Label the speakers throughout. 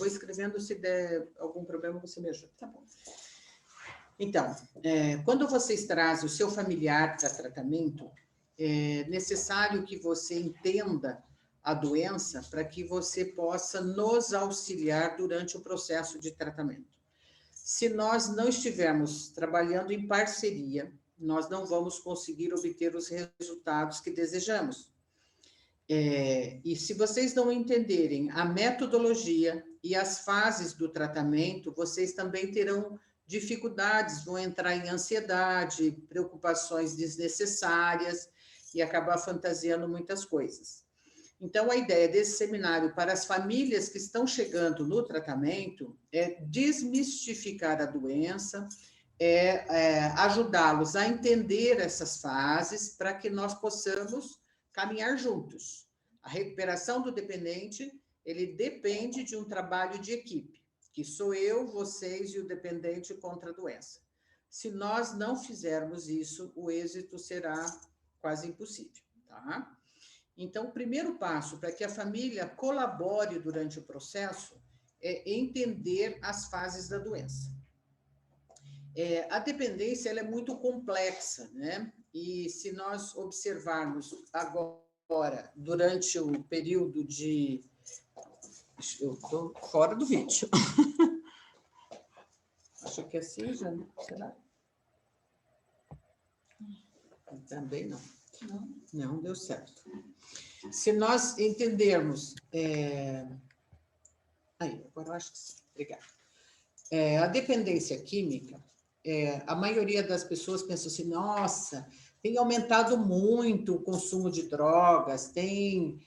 Speaker 1: vou escrevendo, se der algum problema, você me ajuda.
Speaker 2: Tá bom.
Speaker 1: Então, quando vocês trazem o seu familiar para tratamento, é necessário que você entenda a doença para que você possa nos auxiliar durante o processo de tratamento. Se nós não estivermos trabalhando em parceria, nós não vamos conseguir obter os resultados que desejamos. E se vocês não entenderem a metodologia e as fases do tratamento, vocês também terão dificuldades, vão entrar em ansiedade, preocupações desnecessárias e acabar fantasiando muitas coisas. Então, a ideia desse seminário para as famílias que estão chegando no tratamento é desmistificar a doença, ajudá-los a entender essas fases para que nós possamos caminhar juntos. A recuperação do dependente, ele depende de um trabalho de equipe, que sou eu, vocês e o dependente contra a doença. Se nós não fizermos isso, o êxito será quase impossível, tá? Então, o primeiro passo para que a família colabore durante o processo é entender as fases da doença. A dependência ela é muito complexa, né? E se nós observarmos agora, durante o período de... Eu estou fora do vídeo. Acho que assim já... Será? Também não. Não deu certo. Se nós entendermos... Aí, agora eu acho que sim. Obrigada. A dependência química, a maioria das pessoas pensa assim, nossa, tem aumentado muito o consumo de drogas, tem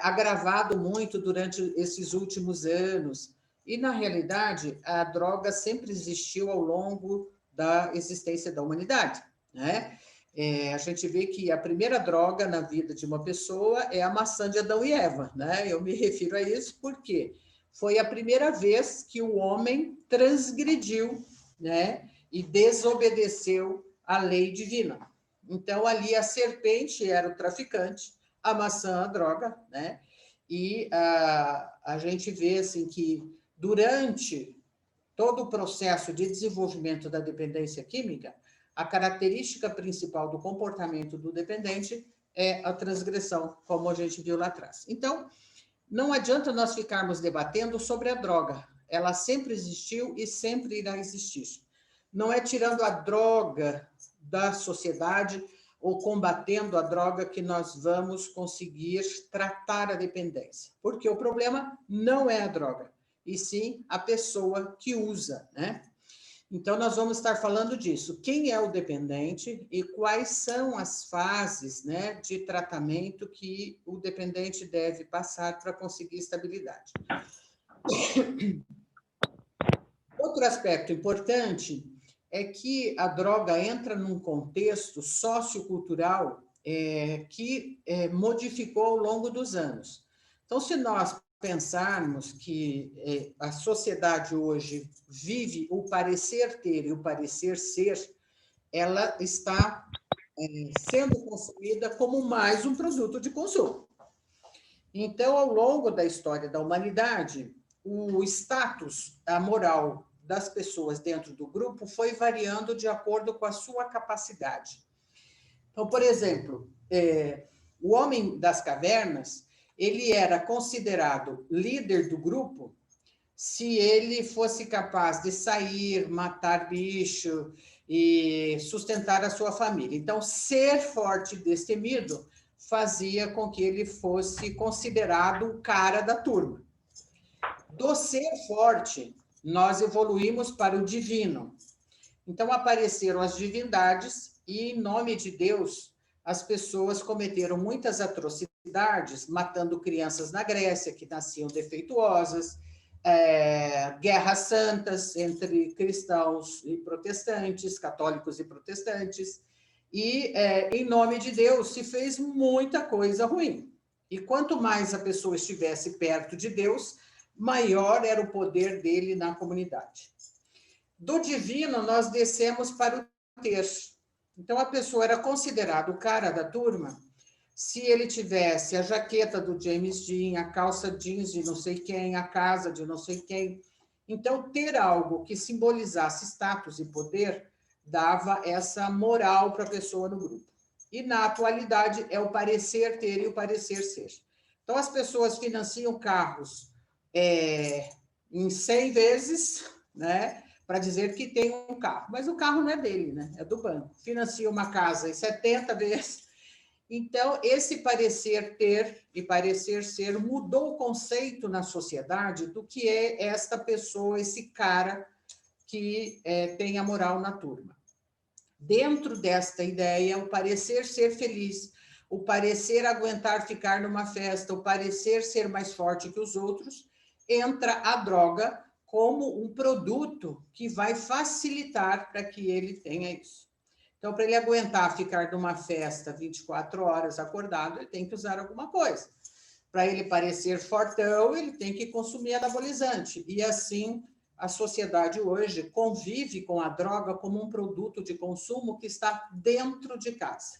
Speaker 1: agravado muito durante esses últimos anos. E, na realidade, a droga sempre existiu ao longo da existência da humanidade, né? A gente vê que a primeira droga na vida de uma pessoa é a maçã de Adão e Eva, né? Eu me refiro a isso porque foi a primeira vez que o homem transgrediu, né? E desobedeceu à lei divina. Então, ali a serpente era o traficante, a maçã a droga, né? E a gente vê assim, que durante todo o processo de desenvolvimento da dependência química, a característica principal do comportamento do dependente é a transgressão, como a gente viu lá atrás. Então, não adianta nós ficarmos debatendo sobre a droga. Ela sempre existiu e sempre irá existir. Não é tirando a droga da sociedade ou combatendo a droga que nós vamos conseguir tratar a dependência. Porque o problema não é a droga, e sim a pessoa que usa, né? Então, nós vamos estar falando disso. Quem é o dependente e quais são as fases, né, de tratamento que o dependente deve passar para conseguir estabilidade. Outro aspecto importante é que a droga entra num contexto sociocultural que modificou ao longo dos anos. Então, se nós pensarmos que a sociedade hoje vive o parecer ter e o parecer ser, ela está sendo consumida como mais um produto de consumo. Então, ao longo da história da humanidade, o status, a moral das pessoas dentro do grupo foi variando de acordo com a sua capacidade. Então, por exemplo, o homem das cavernas, ele era considerado líder do grupo se ele fosse capaz de sair, matar bicho e sustentar a sua família. Então, ser forte e destemido fazia com que ele fosse considerado o cara da turma. Do ser forte, nós evoluímos para o divino. Então, apareceram as divindades e, em nome de Deus, as pessoas cometeram muitas atrocidades, matando crianças na Grécia, que nasciam defeituosas, guerras santas entre cristãos e protestantes, católicos e protestantes, e, em nome de Deus, se fez muita coisa ruim. E quanto mais a pessoa estivesse perto de Deus, maior era o poder dele na comunidade. Do divino, nós descemos para o ter. Então, a pessoa era considerada o cara da turma se ele tivesse a jaqueta do James Dean, a calça jeans de não sei quem, a casa de não sei quem. Então, ter algo que simbolizasse status e poder dava essa moral para a pessoa no grupo. E, na atualidade, é o parecer ter e o parecer ser. Então, as pessoas financiam carros em 100 vezes, né, para dizer que tem um carro. Mas o carro não é dele, né? É do banco. Financia uma casa em 70 vezes. Então, esse parecer ter e parecer ser mudou o conceito na sociedade do que é esta pessoa, esse cara que tem a moral na turma. Dentro desta ideia, o parecer ser feliz, o parecer aguentar ficar numa festa, o parecer ser mais forte que os outros, entra a droga como um produto que vai facilitar para que ele tenha isso. Então, para ele aguentar ficar numa festa 24 horas acordado, ele tem que usar alguma coisa. Para ele parecer fortão, ele tem que consumir anabolizante. E assim, a sociedade hoje convive com a droga como um produto de consumo que está dentro de casa.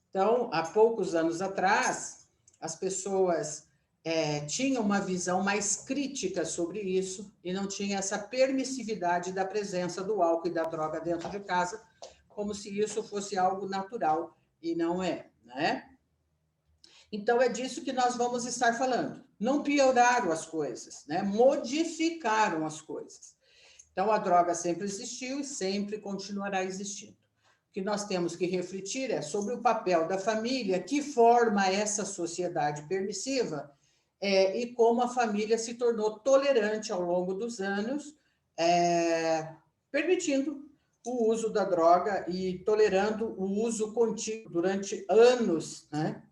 Speaker 1: Então, há poucos anos atrás, as pessoas tinham uma visão mais crítica sobre isso e não tinha essa permissividade da presença do álcool e da droga dentro de casa, como se isso fosse algo natural, e não é, né? Então, é disso que nós vamos estar falando. Não pioraram as coisas, né? Modificaram as coisas. Então, a droga sempre existiu e sempre continuará existindo. O que nós temos que refletir é sobre o papel da família que forma essa sociedade permissiva e como a família se tornou tolerante ao longo dos anos, permitindo o uso da droga e tolerando o uso contínuo durante anos, né?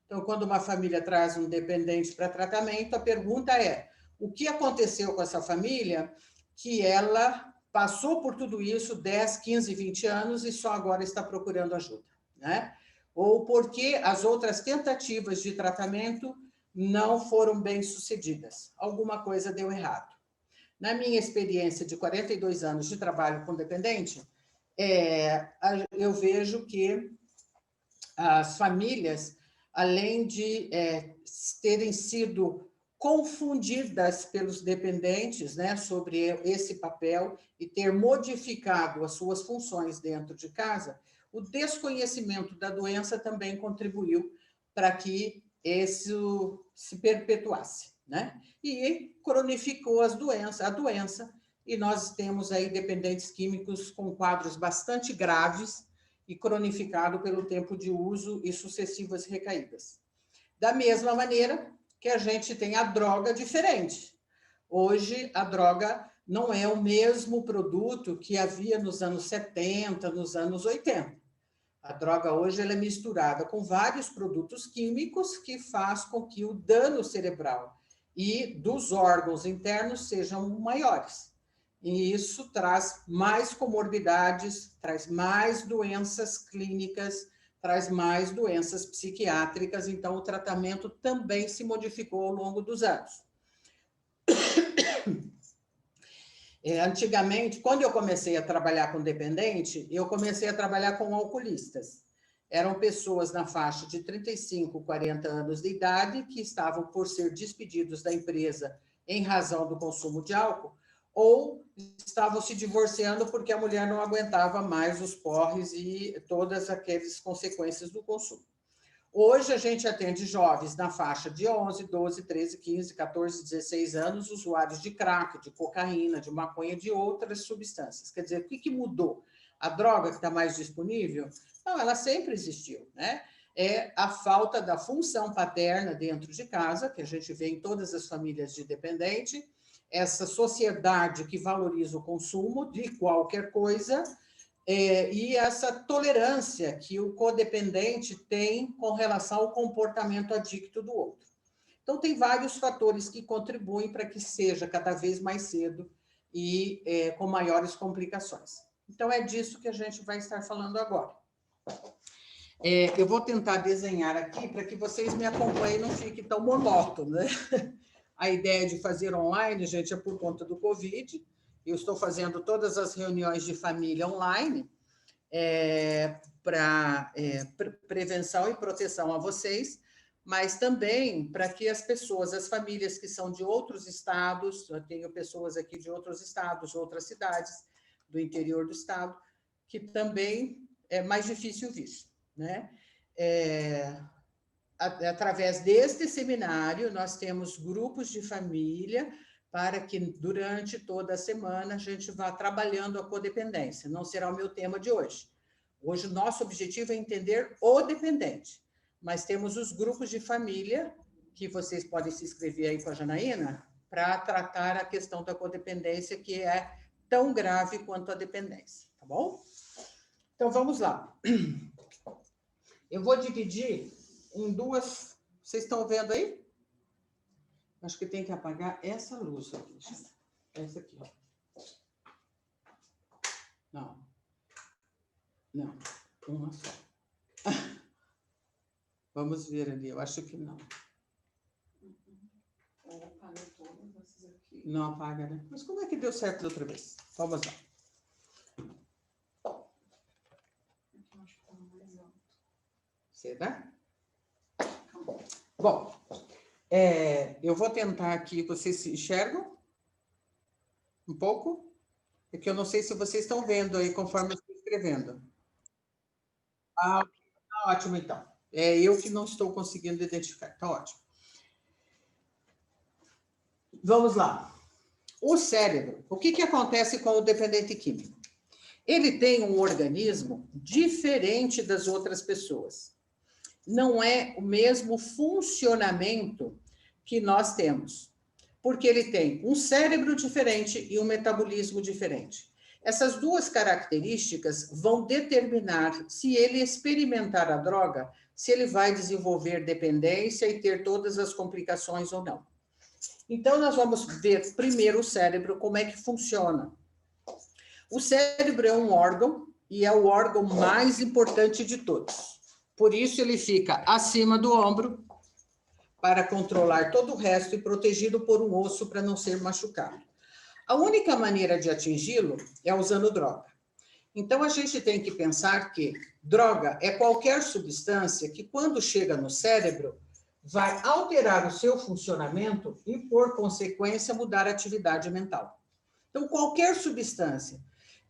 Speaker 1: Então, quando uma família traz um dependente para tratamento, a pergunta é: o que aconteceu com essa família que ela passou por tudo isso 10, 15, 20 anos e só agora está procurando ajuda, né? Ou porque as outras tentativas de tratamento não foram bem sucedidas? Alguma coisa deu errado. Na minha experiência de 42 anos de trabalho com dependente, eu vejo que as famílias, além de terem sido confundidas pelos dependentes, né, sobre esse papel e ter modificado as suas funções dentro de casa, o desconhecimento da doença também contribuiu para que isso se perpetuasse, né? E cronificou a doença, e nós temos aí dependentes químicos com quadros bastante graves e cronificado pelo tempo de uso e sucessivas recaídas. Da mesma maneira que a gente tem a droga diferente. Hoje, a droga não é o mesmo produto que havia nos anos 70, nos anos 80. A droga hoje ela é misturada com vários produtos químicos que faz com que o dano cerebral e dos órgãos internos sejam maiores. E isso traz mais comorbidades, traz mais doenças clínicas, traz mais doenças psiquiátricas, então o tratamento também se modificou ao longo dos anos. Antigamente, quando eu comecei a trabalhar com dependente, eu comecei a trabalhar com alcoolistas. Eram pessoas na faixa de 35, 40 anos de idade que estavam por ser despedidos da empresa em razão do consumo de álcool, ou estavam se divorciando porque a mulher não aguentava mais os porres e todas aquelas consequências do consumo. Hoje, a gente atende jovens na faixa de 11, 12, 13, 15, 14, 16 anos, usuários de crack, de cocaína, de maconha, de outras substâncias. Quer dizer, o que mudou? A droga que está mais disponível? Não, ela sempre existiu, né? É a falta da função paterna dentro de casa, que a gente vê em todas as famílias de dependente, essa sociedade que valoriza o consumo de qualquer coisa, e essa tolerância que o codependente tem com relação ao comportamento adicto do outro. Então, tem vários fatores que contribuem para que seja cada vez mais cedo e com maiores complicações. Então, é disso que a gente vai estar falando agora. Eu vou tentar desenhar aqui para que vocês me acompanhem e não fique tão monótono, né? A ideia de fazer online, gente, é por conta do Covid. Eu estou fazendo todas as reuniões de família online, para prevenção e proteção a vocês, mas também para que as pessoas, as famílias que são de outros estados, eu tenho pessoas aqui de outros estados, outras cidades do interior do estado, que também é mais difícil disso, né? Através deste seminário, nós temos grupos de família para que, durante toda a semana, a gente vá trabalhando a codependência. Não será o meu tema de hoje. Hoje, o nosso objetivo é entender o dependente, mas temos os grupos de família, que vocês podem se inscrever aí com a Janaína, para tratar a questão da codependência, que é tão grave quanto a dependência, tá bom? Então, vamos lá. Eu vou dividir em duas... Vocês estão vendo aí? Acho que tem que apagar essa luz aqui. Essa aqui, ó. Não. Não. Uma só. Vamos ver ali. Eu acho que não. Não apaga, né? Mas como é que deu certo da outra vez? Vamos lá. Será? Bom, eu vou tentar aqui, vocês se enxergam um pouco? É que eu não sei se vocês estão vendo aí, conforme eu estou escrevendo. Ah, ótimo, então. É eu que não estou conseguindo identificar. Tá ótimo. Vamos lá. O cérebro, o que acontece com o dependente químico? Ele tem um organismo diferente das outras pessoas. Não é o mesmo funcionamento que nós temos, porque ele tem um cérebro diferente e um metabolismo diferente. Essas duas características vão determinar, se ele experimentar a droga, se ele vai desenvolver dependência e ter todas as complicações ou não. Então, nós vamos ver primeiro o cérebro, como é que funciona. O cérebro é um órgão e é o órgão mais importante de todos. Por isso, ele fica acima do ombro para controlar todo o resto e protegido por um osso para não ser machucado. A única maneira de atingi-lo é usando droga. Então, a gente tem que pensar que droga é qualquer substância que, quando chega no cérebro, vai alterar o seu funcionamento e, por consequência, mudar a atividade mental. Então, qualquer substância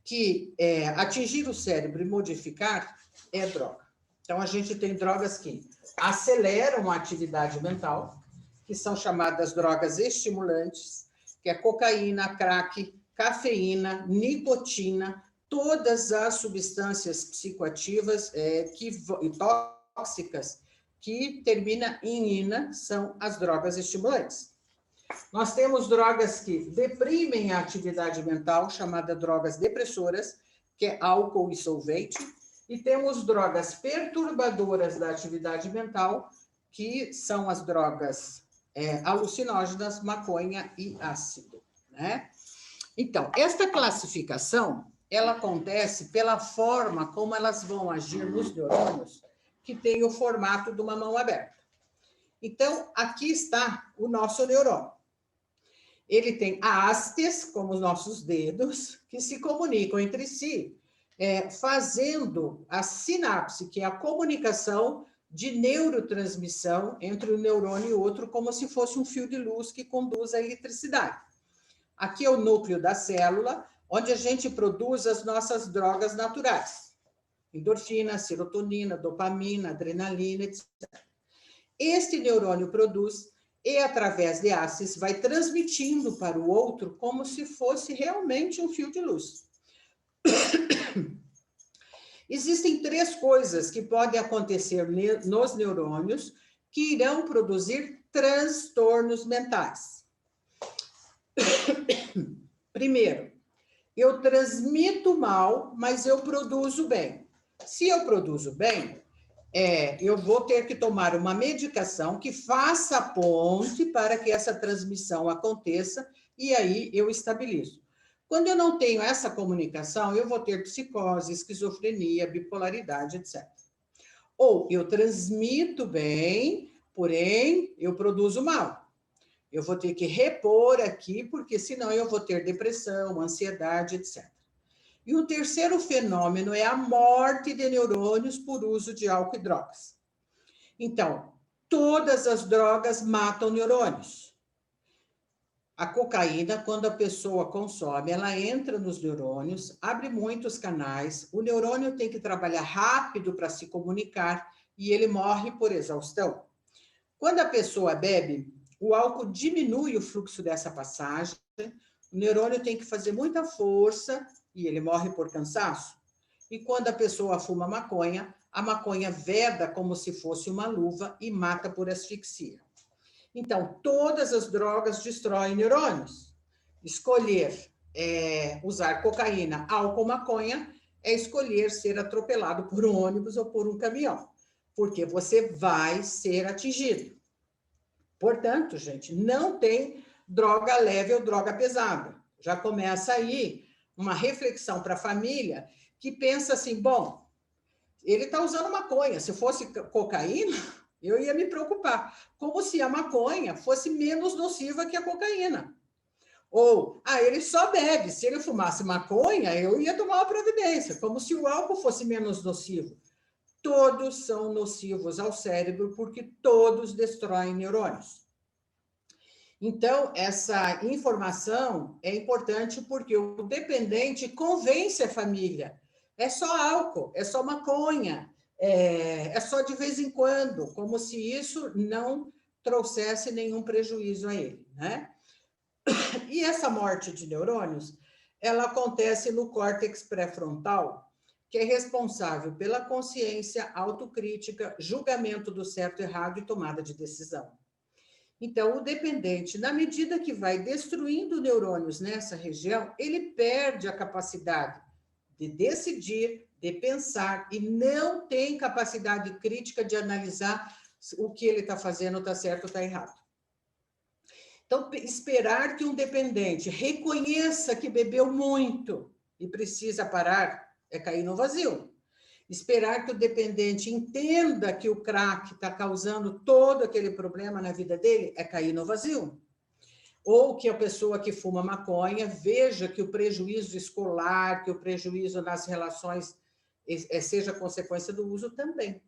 Speaker 1: que atingir o cérebro e modificar é droga. Então, a gente tem drogas que aceleram a atividade mental, que são chamadas drogas estimulantes, que é cocaína, crack, cafeína, nicotina, todas as substâncias psicoativas e tóxicas que termina em ina são as drogas estimulantes. Nós temos drogas que deprimem a atividade mental, chamada drogas depressoras, que é álcool e solvente, e temos drogas perturbadoras da atividade mental, que são as drogas alucinógenas, maconha e ácido, né? Então, esta classificação, ela acontece pela forma como elas vão agir nos neurônios, que tem o formato de uma mão aberta. Então, aqui está o nosso neurônio. Ele tem hastes, como os nossos dedos, que se comunicam entre si, fazendo a sinapse, que é a comunicação de neurotransmissão entre um neurônio e outro, como se fosse um fio de luz que conduz a eletricidade. Aqui é o núcleo da célula, onde a gente produz as nossas drogas naturais. Endorfina, serotonina, dopamina, adrenalina, etc. Este neurônio produz e, através de hastes, vai transmitindo para o outro como se fosse realmente um fio de luz. Existem 3 coisas que podem acontecer nos neurônios que irão produzir transtornos mentais. Primeiro, eu transmito mal, mas eu produzo bem. Se eu produzo bem, eu vou ter que tomar uma medicação que faça a ponte para que essa transmissão aconteça e aí eu estabilizo. Quando eu não tenho essa comunicação, eu vou ter psicose, esquizofrenia, bipolaridade, etc. Ou eu transmito bem, porém eu produzo mal. Eu vou ter que repor aqui, porque senão eu vou ter depressão, ansiedade, etc. E o terceiro fenômeno é a morte de neurônios por uso de álcool e drogas. Então, todas as drogas matam neurônios. A cocaína, quando a pessoa consome, ela entra nos neurônios, abre muitos canais, o neurônio tem que trabalhar rápido para se comunicar e ele morre por exaustão. Quando a pessoa bebe, o álcool diminui o fluxo dessa passagem, o neurônio tem que fazer muita força e ele morre por cansaço. E quando a pessoa fuma maconha, a maconha veda como se fosse uma luva e mata por asfixia. Então, todas as drogas destroem neurônios. Escolher usar cocaína, álcool, maconha, é escolher ser atropelado por um ônibus ou por um caminhão, porque você vai ser atingido. Portanto, gente, não tem droga leve ou droga pesada. Já começa aí uma reflexão para a família que pensa assim, bom, ele está usando maconha, se fosse cocaína, eu ia me preocupar, como se a maconha fosse menos nociva que a cocaína. Ou, ele só bebe, se ele fumasse maconha, eu ia tomar uma providência, como se o álcool fosse menos nocivo. Todos são nocivos ao cérebro, porque todos destroem neurônios. Então, essa informação é importante porque o dependente convence a família. É só álcool, é só maconha, é só de vez em quando, como se isso não trouxesse nenhum prejuízo a ele, né? E essa morte de neurônios, ela acontece no córtex pré-frontal, que é responsável pela consciência, autocrítica, julgamento do certo e errado e tomada de decisão. Então, o dependente, na medida que vai destruindo neurônios nessa região, ele perde a capacidade de decidir, de pensar, e não tem capacidade crítica de analisar o que ele está fazendo está certo ou está errado. Então, esperar que um dependente reconheça que bebeu muito e precisa parar é cair no vazio. Esperar que o dependente entenda que o crack está causando todo aquele problema na vida dele é cair no vazio. Ou que a pessoa que fuma maconha veja que o prejuízo escolar, que o prejuízo nas relações seja consequência do uso também.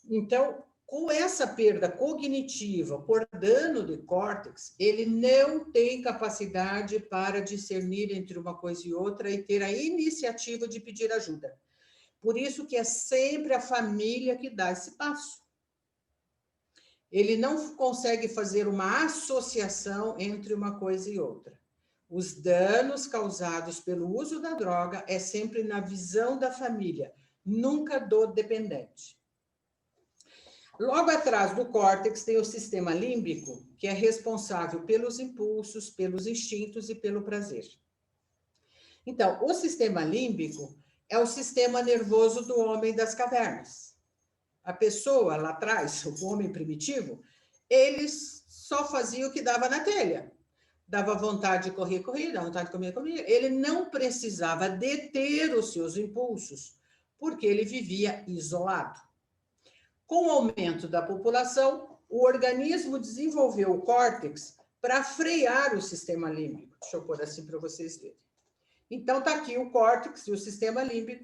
Speaker 1: Então, com essa perda cognitiva por dano de córtex, ele não tem capacidade para discernir entre uma coisa e outra e ter a iniciativa de pedir ajuda. Por isso que é sempre a família que dá esse passo. Ele não consegue fazer uma associação entre uma coisa e outra. Os danos causados pelo uso da droga é sempre na visão da família, nunca do dependente. Logo atrás do córtex tem o sistema límbico, que é responsável pelos impulsos, pelos instintos e pelo prazer. Então, o sistema límbico é o sistema nervoso do homem das cavernas. A pessoa lá atrás, o homem primitivo, eles só fazia o que dava na telha. Dava vontade de correr, corria, dava vontade de comer, comia. Ele não precisava deter os seus impulsos, porque ele vivia isolado. Com o aumento da população, o organismo desenvolveu o córtex para frear o sistema límbico. Deixa eu pôr assim para vocês verem. Então, está aqui o córtex e o sistema límbico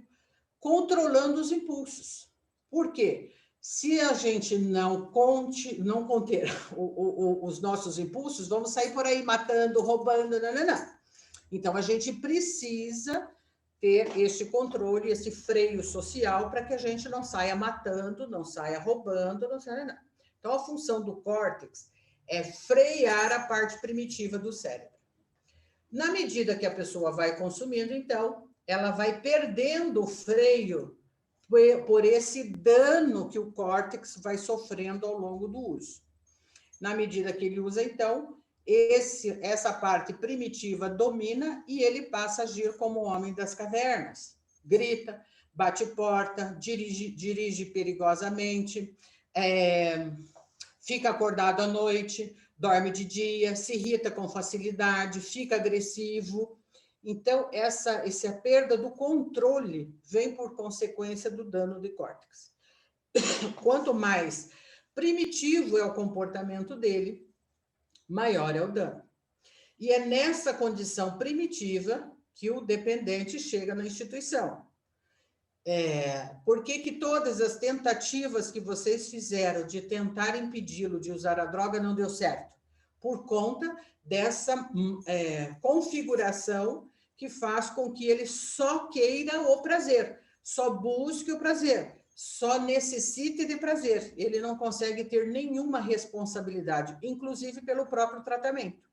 Speaker 1: controlando os impulsos. Por quê? Se a gente não conter os nossos impulsos, vamos sair por aí matando, roubando, não. Então, a gente precisa ter esse controle, esse freio social para que a gente não saia matando, não saia roubando, não saia nada. Então, a função do córtex é frear a parte primitiva do cérebro. Na medida que a pessoa vai consumindo, então, ela vai perdendo o freio por esse dano que o córtex vai sofrendo ao longo do uso. Na medida que ele usa, então, essa parte primitiva domina e ele passa a agir como o homem das cavernas. Grita, bate porta, dirige perigosamente, fica acordado à noite, dorme de dia, se irrita com facilidade, fica agressivo. Então, essa perda do controle vem por consequência do dano de córtex. Quanto mais primitivo é o comportamento dele, maior é o dano. E é nessa condição primitiva que o dependente chega na instituição. Por que todas as tentativas que vocês fizeram de tentar impedi-lo de usar a droga não deu certo? Por conta dessa configuração que faz com que ele só queira o prazer, só busque o prazer, só necessite de prazer. Ele não consegue ter nenhuma responsabilidade, inclusive pelo próprio tratamento.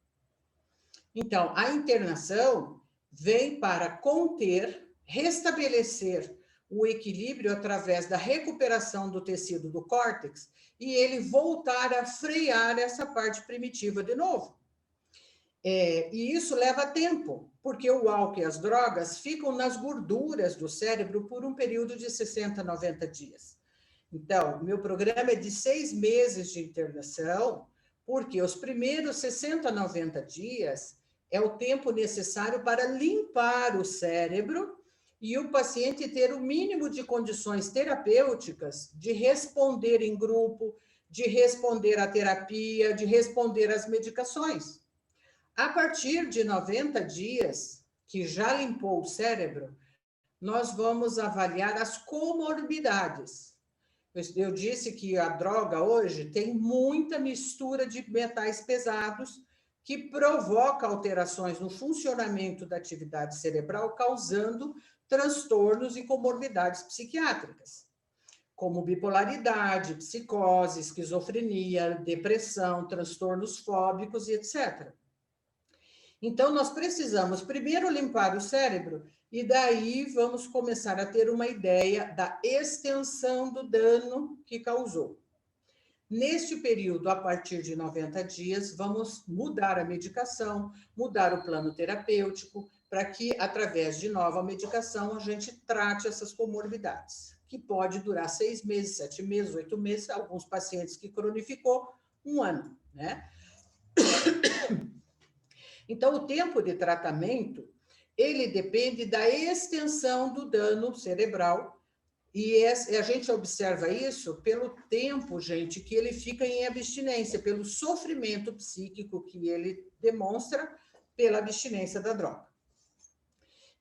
Speaker 1: Então, a internação vem para conter, restabelecer o equilíbrio através da recuperação do tecido do córtex e ele voltar a frear essa parte primitiva de novo. E isso leva tempo, porque o álcool e as drogas ficam nas gorduras do cérebro por um período de 60, 90 dias. Então, meu programa é de 6 meses de internação, porque os primeiros 60, 90 dias é o tempo necessário para limpar o cérebro e o paciente ter o mínimo de condições terapêuticas de responder em grupo, de responder à terapia, de responder às medicações. A partir de 90 dias, que já limpou o cérebro, nós vamos avaliar as comorbidades. Eu disse que a droga hoje tem muita mistura de metais pesados que provoca alterações no funcionamento da atividade cerebral, causando transtornos e comorbidades psiquiátricas, como bipolaridade, psicose, esquizofrenia, depressão, transtornos fóbicos e etc. Então, nós precisamos primeiro limpar o cérebro e daí vamos começar a ter uma ideia da extensão do dano que causou. Neste período, a partir de 90 dias, vamos mudar a medicação, mudar o plano terapêutico, para que, através de nova medicação, a gente trate essas comorbidades, que pode durar 6 meses, 7 meses, 8 meses, alguns pacientes que cronificou, 1 ano, né? Então, o tempo de tratamento, ele depende da extensão do dano cerebral, e a gente observa isso pelo tempo, gente, que ele fica em abstinência, pelo sofrimento psíquico que ele demonstra pela abstinência da droga.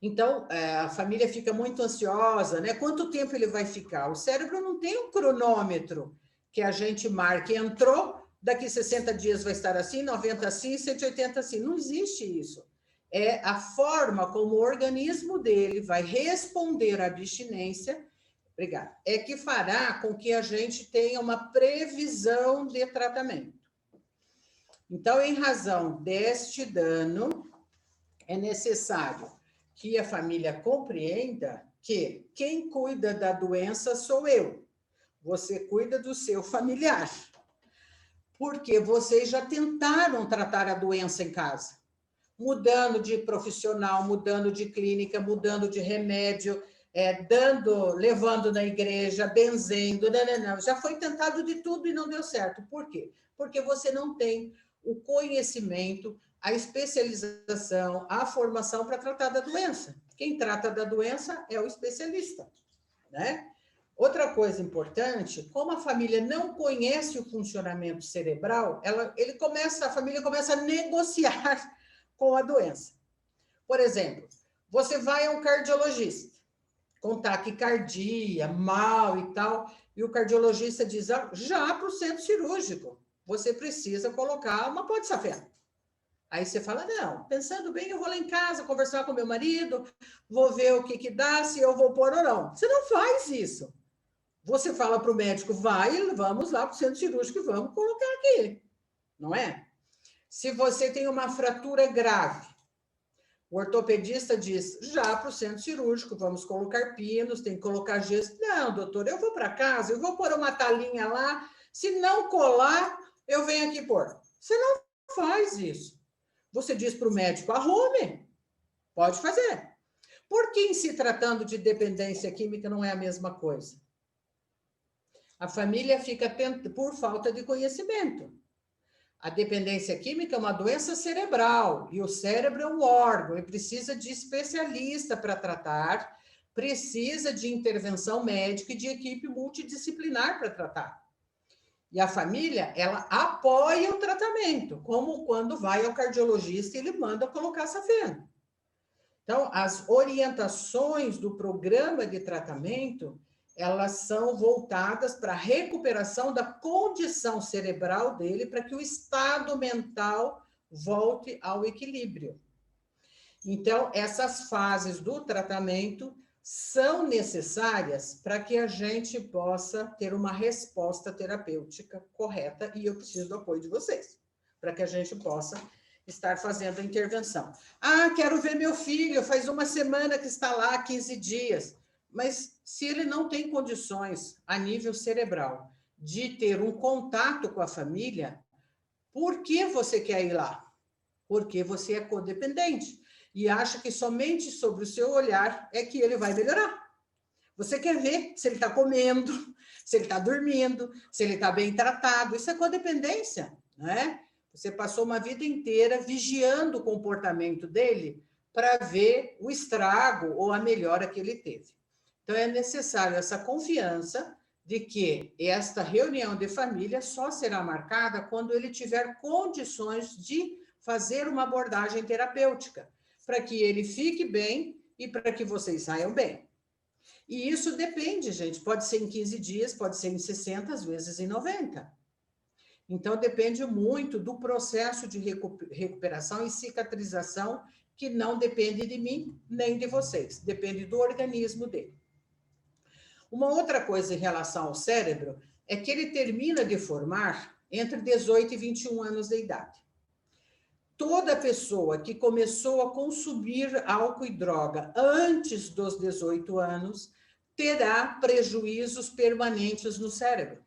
Speaker 1: Então, a família fica muito ansiosa, né? Quanto tempo ele vai ficar? O cérebro não tem um cronômetro que a gente marque. Entrou, daqui 60 dias vai estar assim, 90 assim, 180 assim. Não existe isso. É a forma como o organismo dele vai responder à abstinência, obrigada, é que fará com que a gente tenha uma previsão de tratamento. Então, em razão deste dano, é necessário que a família compreenda que quem cuida da doença sou eu. Você cuida do seu familiar. Porque vocês já tentaram tratar a doença em casa, mudando de profissional, mudando de clínica, mudando de remédio, levando na igreja, benzendo, não. Já foi tentado de tudo e não deu certo. Por quê? Porque você não tem o conhecimento, a especialização, a formação para tratar da doença. Quem trata da doença é o especialista, né? Outra coisa importante, como a família não conhece o funcionamento cerebral, a família começa a negociar com a doença. Por exemplo, você vai a um cardiologista, com taquicardia, mal e tal, e o cardiologista diz, já para o centro cirúrgico, você precisa colocar uma pó de safena. Aí você fala, não, pensando bem, eu vou lá em casa conversar com meu marido, vou ver o que dá, se eu vou pôr ou não. Você não faz isso. Você fala para o médico, vamos lá para o centro cirúrgico e vamos colocar aqui, não é? Se você tem uma fratura grave, o ortopedista diz, já para o centro cirúrgico, vamos colocar pinos, tem que colocar gesso. Não, doutor, eu vou para casa, eu vou pôr uma talinha lá, se não colar, eu venho aqui pôr. Você não faz isso. Você diz para o médico, arrume, pode fazer. Por que em se tratando de dependência química não é a mesma coisa? A família fica por falta de conhecimento. A dependência química é uma doença cerebral e o cérebro é um órgão e precisa de especialista para tratar, precisa de intervenção médica e de equipe multidisciplinar para tratar. E a família, ela apoia o tratamento, como quando vai ao cardiologista e ele manda colocar safena. Então, as orientações do programa de tratamento, elas são voltadas para a recuperação da condição cerebral dele, para que o estado mental volte ao equilíbrio. Então, essas fases do tratamento são necessárias para que a gente possa ter uma resposta terapêutica correta, e eu preciso do apoio de vocês, para que a gente possa estar fazendo a intervenção. Ah, quero ver meu filho, faz uma semana que está lá, 15 dias. Mas se ele não tem condições a nível cerebral de ter um contato com a família, por que você quer ir lá? Porque você é codependente e acha que somente sobre o seu olhar é que ele vai melhorar. Você quer ver se ele está comendo, se ele está dormindo, se ele está bem tratado. Isso é codependência, não é? Você passou uma vida inteira vigiando o comportamento dele para ver o estrago ou a melhora que ele teve. Então, é necessário essa confiança de que esta reunião de família só será marcada quando ele tiver condições de fazer uma abordagem terapêutica, para que ele fique bem e para que vocês saiam bem. E isso depende, gente, pode ser em 15 dias, pode ser em 60, às vezes em 90. Então, depende muito do processo de recuperação e cicatrização, que não depende de mim nem de vocês, depende do organismo dele. Uma outra coisa em relação ao cérebro é que ele termina de formar entre 18 e 21 anos de idade. Toda pessoa que começou a consumir álcool e droga antes dos 18 anos terá prejuízos permanentes no cérebro.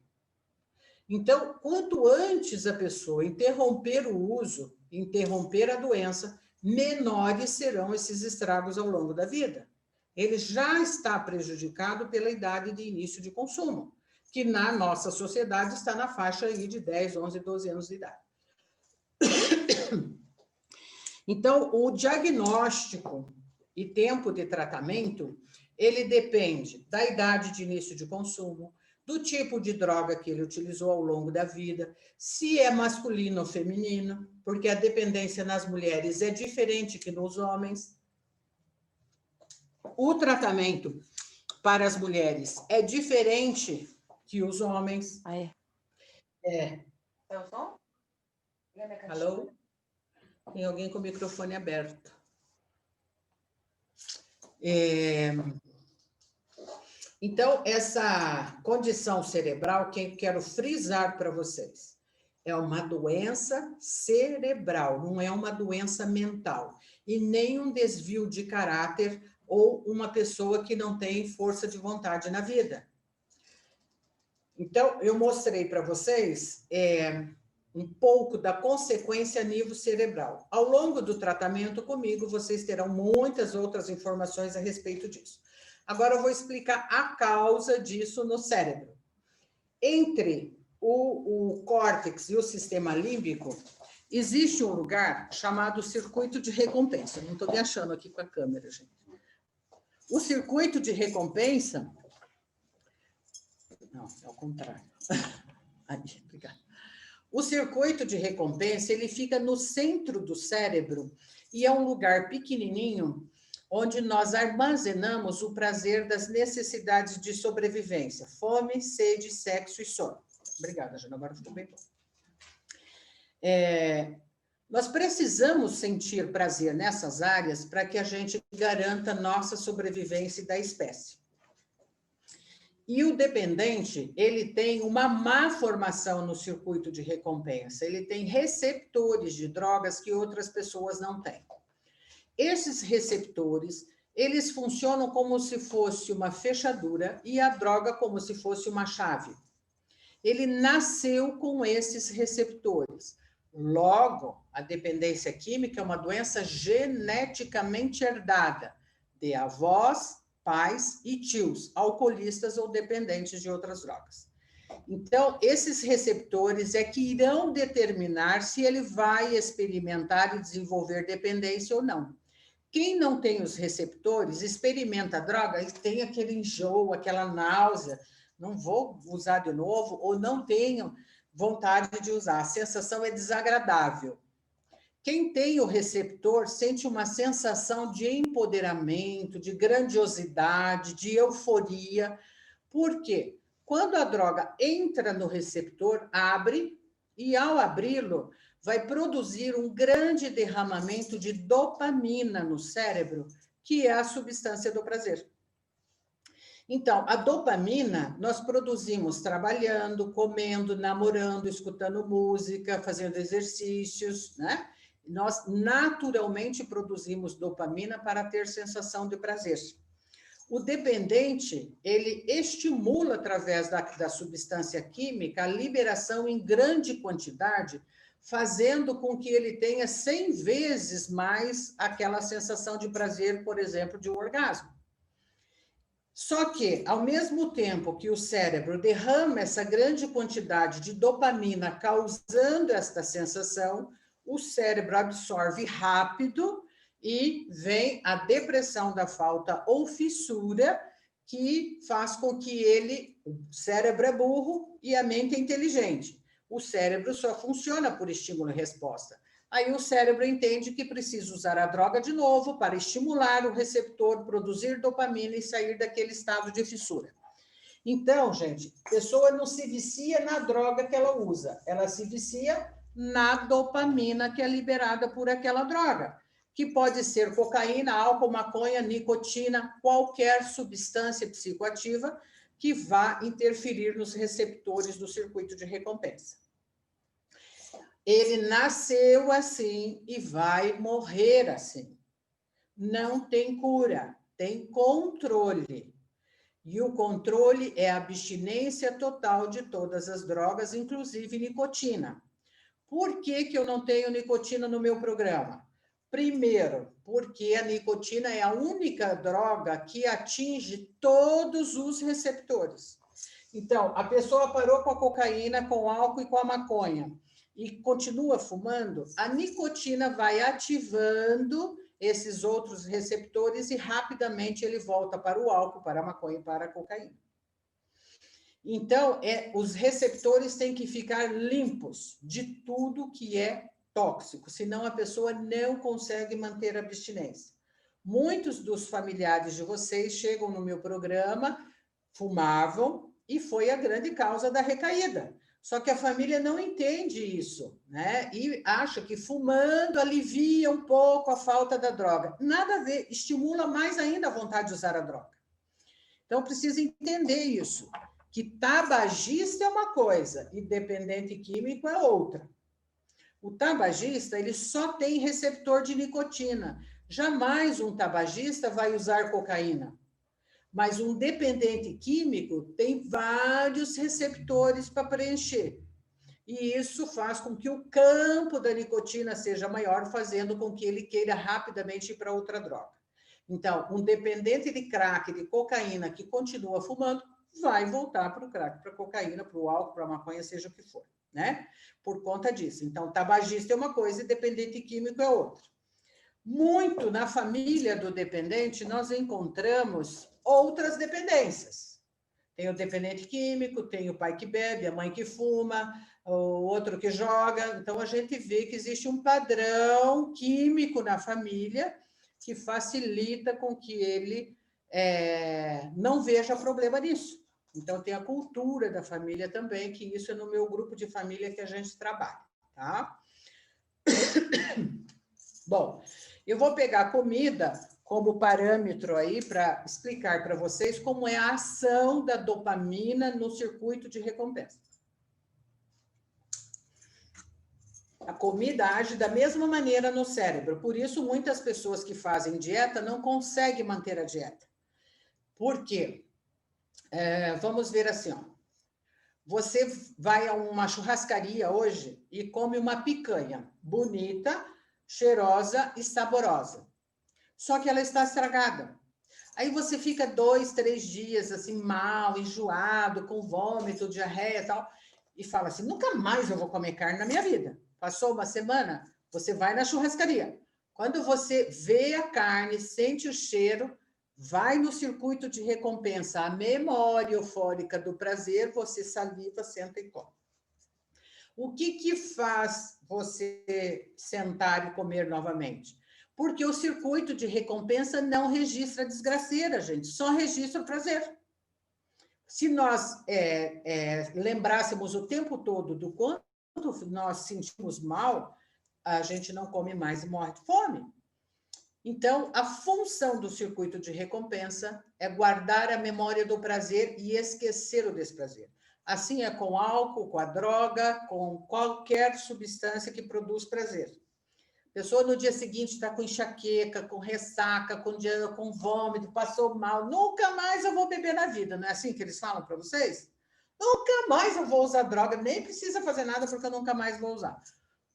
Speaker 1: Então, quanto antes a pessoa interromper o uso, interromper a doença, menores serão esses estragos ao longo da vida. Ele já está prejudicado pela idade de início de consumo, que na nossa sociedade está na faixa aí de 10, 11, 12 anos de idade. Então, o diagnóstico e tempo de tratamento, ele depende da idade de início de consumo, do tipo de droga que ele utilizou ao longo da vida, se é masculino ou feminino, porque a dependência nas mulheres é diferente que nos homens. O tratamento para as mulheres é diferente que os homens.
Speaker 2: Ah, é?
Speaker 3: É o som?
Speaker 1: Alô? Tem alguém com o microfone aberto. Então, essa condição cerebral, que eu quero frisar para vocês, é uma doença cerebral, não é uma doença mental, e nem um desvio de caráter ou uma pessoa que não tem força de vontade na vida. Então, eu mostrei para vocês um pouco da consequência a nível cerebral. Ao longo do tratamento comigo, vocês terão muitas outras informações a respeito disso. Agora eu vou explicar a causa disso no cérebro. Entre o córtex e o sistema límbico, existe um lugar chamado circuito de recompensa. Não estou me achando aqui com a câmera, gente. O circuito de recompensa... Não, é o contrário. Aí, obrigada. O circuito de recompensa, ele fica no centro do cérebro e é um lugar pequenininho onde nós armazenamos o prazer das necessidades de sobrevivência, fome, sede, sexo e sono. Obrigada, Jana, agora ficou bem bom. Nós precisamos sentir prazer nessas áreas para que a gente garanta nossa sobrevivência da espécie. E o dependente, ele tem uma má formação no circuito de recompensa, ele tem receptores de drogas que outras pessoas não têm. Esses receptores, eles funcionam como se fosse uma fechadura e a droga como se fosse uma chave. Ele nasceu com esses receptores. Logo, a dependência química é uma doença geneticamente herdada de avós, pais e tios, alcoolistas ou dependentes de outras drogas. Então, esses receptores é que irão determinar se ele vai experimentar e desenvolver dependência ou não. Quem não tem os receptores, experimenta a droga e tem aquele enjoo, aquela náusea, não vou usar de novo, ou não tenho vontade de usar, a sensação é desagradável. Quem tem o receptor sente uma sensação de empoderamento, de grandiosidade, de euforia. Por quê? Quando a droga entra no receptor, abre, e ao abri-lo, vai produzir um grande derramamento de dopamina no cérebro, que é a substância do prazer. Então, a dopamina nós produzimos trabalhando, comendo, namorando, escutando música, fazendo exercícios, né? Nós naturalmente produzimos dopamina para ter sensação de prazer. O dependente, ele estimula através da substância química a liberação em grande quantidade, fazendo com que ele tenha 100 vezes mais aquela sensação de prazer, por exemplo, de um orgasmo. Só que, ao mesmo tempo que o cérebro derrama essa grande quantidade de dopamina causando esta sensação, o cérebro absorve rápido e vem a depressão da falta ou fissura, que faz com que o cérebro é burro e a mente é inteligente. O cérebro só funciona por estímulo e resposta. Aí o cérebro entende que precisa usar a droga de novo para estimular o receptor, produzir dopamina e sair daquele estado de fissura. Então, gente, a pessoa não se vicia na droga que ela usa, ela se vicia na dopamina que é liberada por aquela droga, que pode ser cocaína, álcool, maconha, nicotina, qualquer substância psicoativa que vá interferir nos receptores do circuito de recompensa. Ele nasceu assim e vai morrer assim. Não tem cura, tem controle. E o controle é a abstinência total de todas as drogas, inclusive nicotina. Por que eu não tenho nicotina no meu programa? Primeiro, porque a nicotina é a única droga que atinge todos os receptores. Então, a pessoa parou com a cocaína, com o álcool e com a maconha e continua fumando, a nicotina vai ativando esses outros receptores e rapidamente ele volta para o álcool, para a maconha e para a cocaína. Então, os receptores têm que ficar limpos de tudo que é tóxico, senão a pessoa não consegue manter a abstinência. Muitos dos familiares de vocês chegam no meu programa, fumavam, e foi a grande causa da recaída. Só que a família não entende isso, né? E acha que fumando alivia um pouco a falta da droga. Nada a ver, estimula mais ainda a vontade de usar a droga. Então, precisa entender isso, que tabagista é uma coisa e dependente químico é outra. O tabagista, ele só tem receptor de nicotina. Jamais um tabagista vai usar cocaína. Mas um dependente químico tem vários receptores para preencher. E isso faz com que o campo da nicotina seja maior, fazendo com que ele queira rapidamente ir para outra droga. Então, um dependente de crack, de cocaína, que continua fumando, vai voltar para o crack, para a cocaína, para o álcool, para a maconha, seja o que for, né? Por conta disso. Então, tabagista é uma coisa e dependente químico é outra. Muito na família do dependente, nós encontramos outras dependências. Tem o dependente químico, tem o pai que bebe, a mãe que fuma, o outro que joga. Então, a gente vê que existe um padrão químico na família que facilita com que ele não veja problema nisso. Então, tem a cultura da família também, que isso é no meu grupo de família que a gente trabalha, tá? Bom, eu vou pegar a comida como parâmetro aí para explicar para vocês como é a ação da dopamina no circuito de recompensa. A comida age da mesma maneira no cérebro, por isso muitas pessoas que fazem dieta não conseguem manter a dieta. Por quê? Vamos ver assim, ó. Você vai a uma churrascaria hoje e come uma picanha bonita, cheirosa e saborosa. Só que ela está estragada. Aí você fica 2, 3 dias assim, mal, enjoado, com vômito, diarreia e tal, e fala assim, nunca mais eu vou comer carne na minha vida. Passou uma semana, você vai na churrascaria. Quando você vê a carne, sente o cheiro, vai no circuito de recompensa, a memória eufórica do prazer, você saliva, senta e come. O que faz você sentar e comer novamente? Porque o circuito de recompensa não registra a desgraceira, gente, só registra o prazer. Se nós lembrássemos o tempo todo do quanto nós sentimos mal, a gente não come mais e morre de fome. Então, a função do circuito de recompensa é guardar a memória do prazer e esquecer o desprazer. Assim é com álcool, com a droga, com qualquer substância que produz prazer. A pessoa no dia seguinte está com enxaqueca, com ressaca, com vômito, passou mal. Nunca mais eu vou beber na vida, não é assim que eles falam para vocês? Nunca mais eu vou usar droga, nem precisa fazer nada porque eu nunca mais vou usar.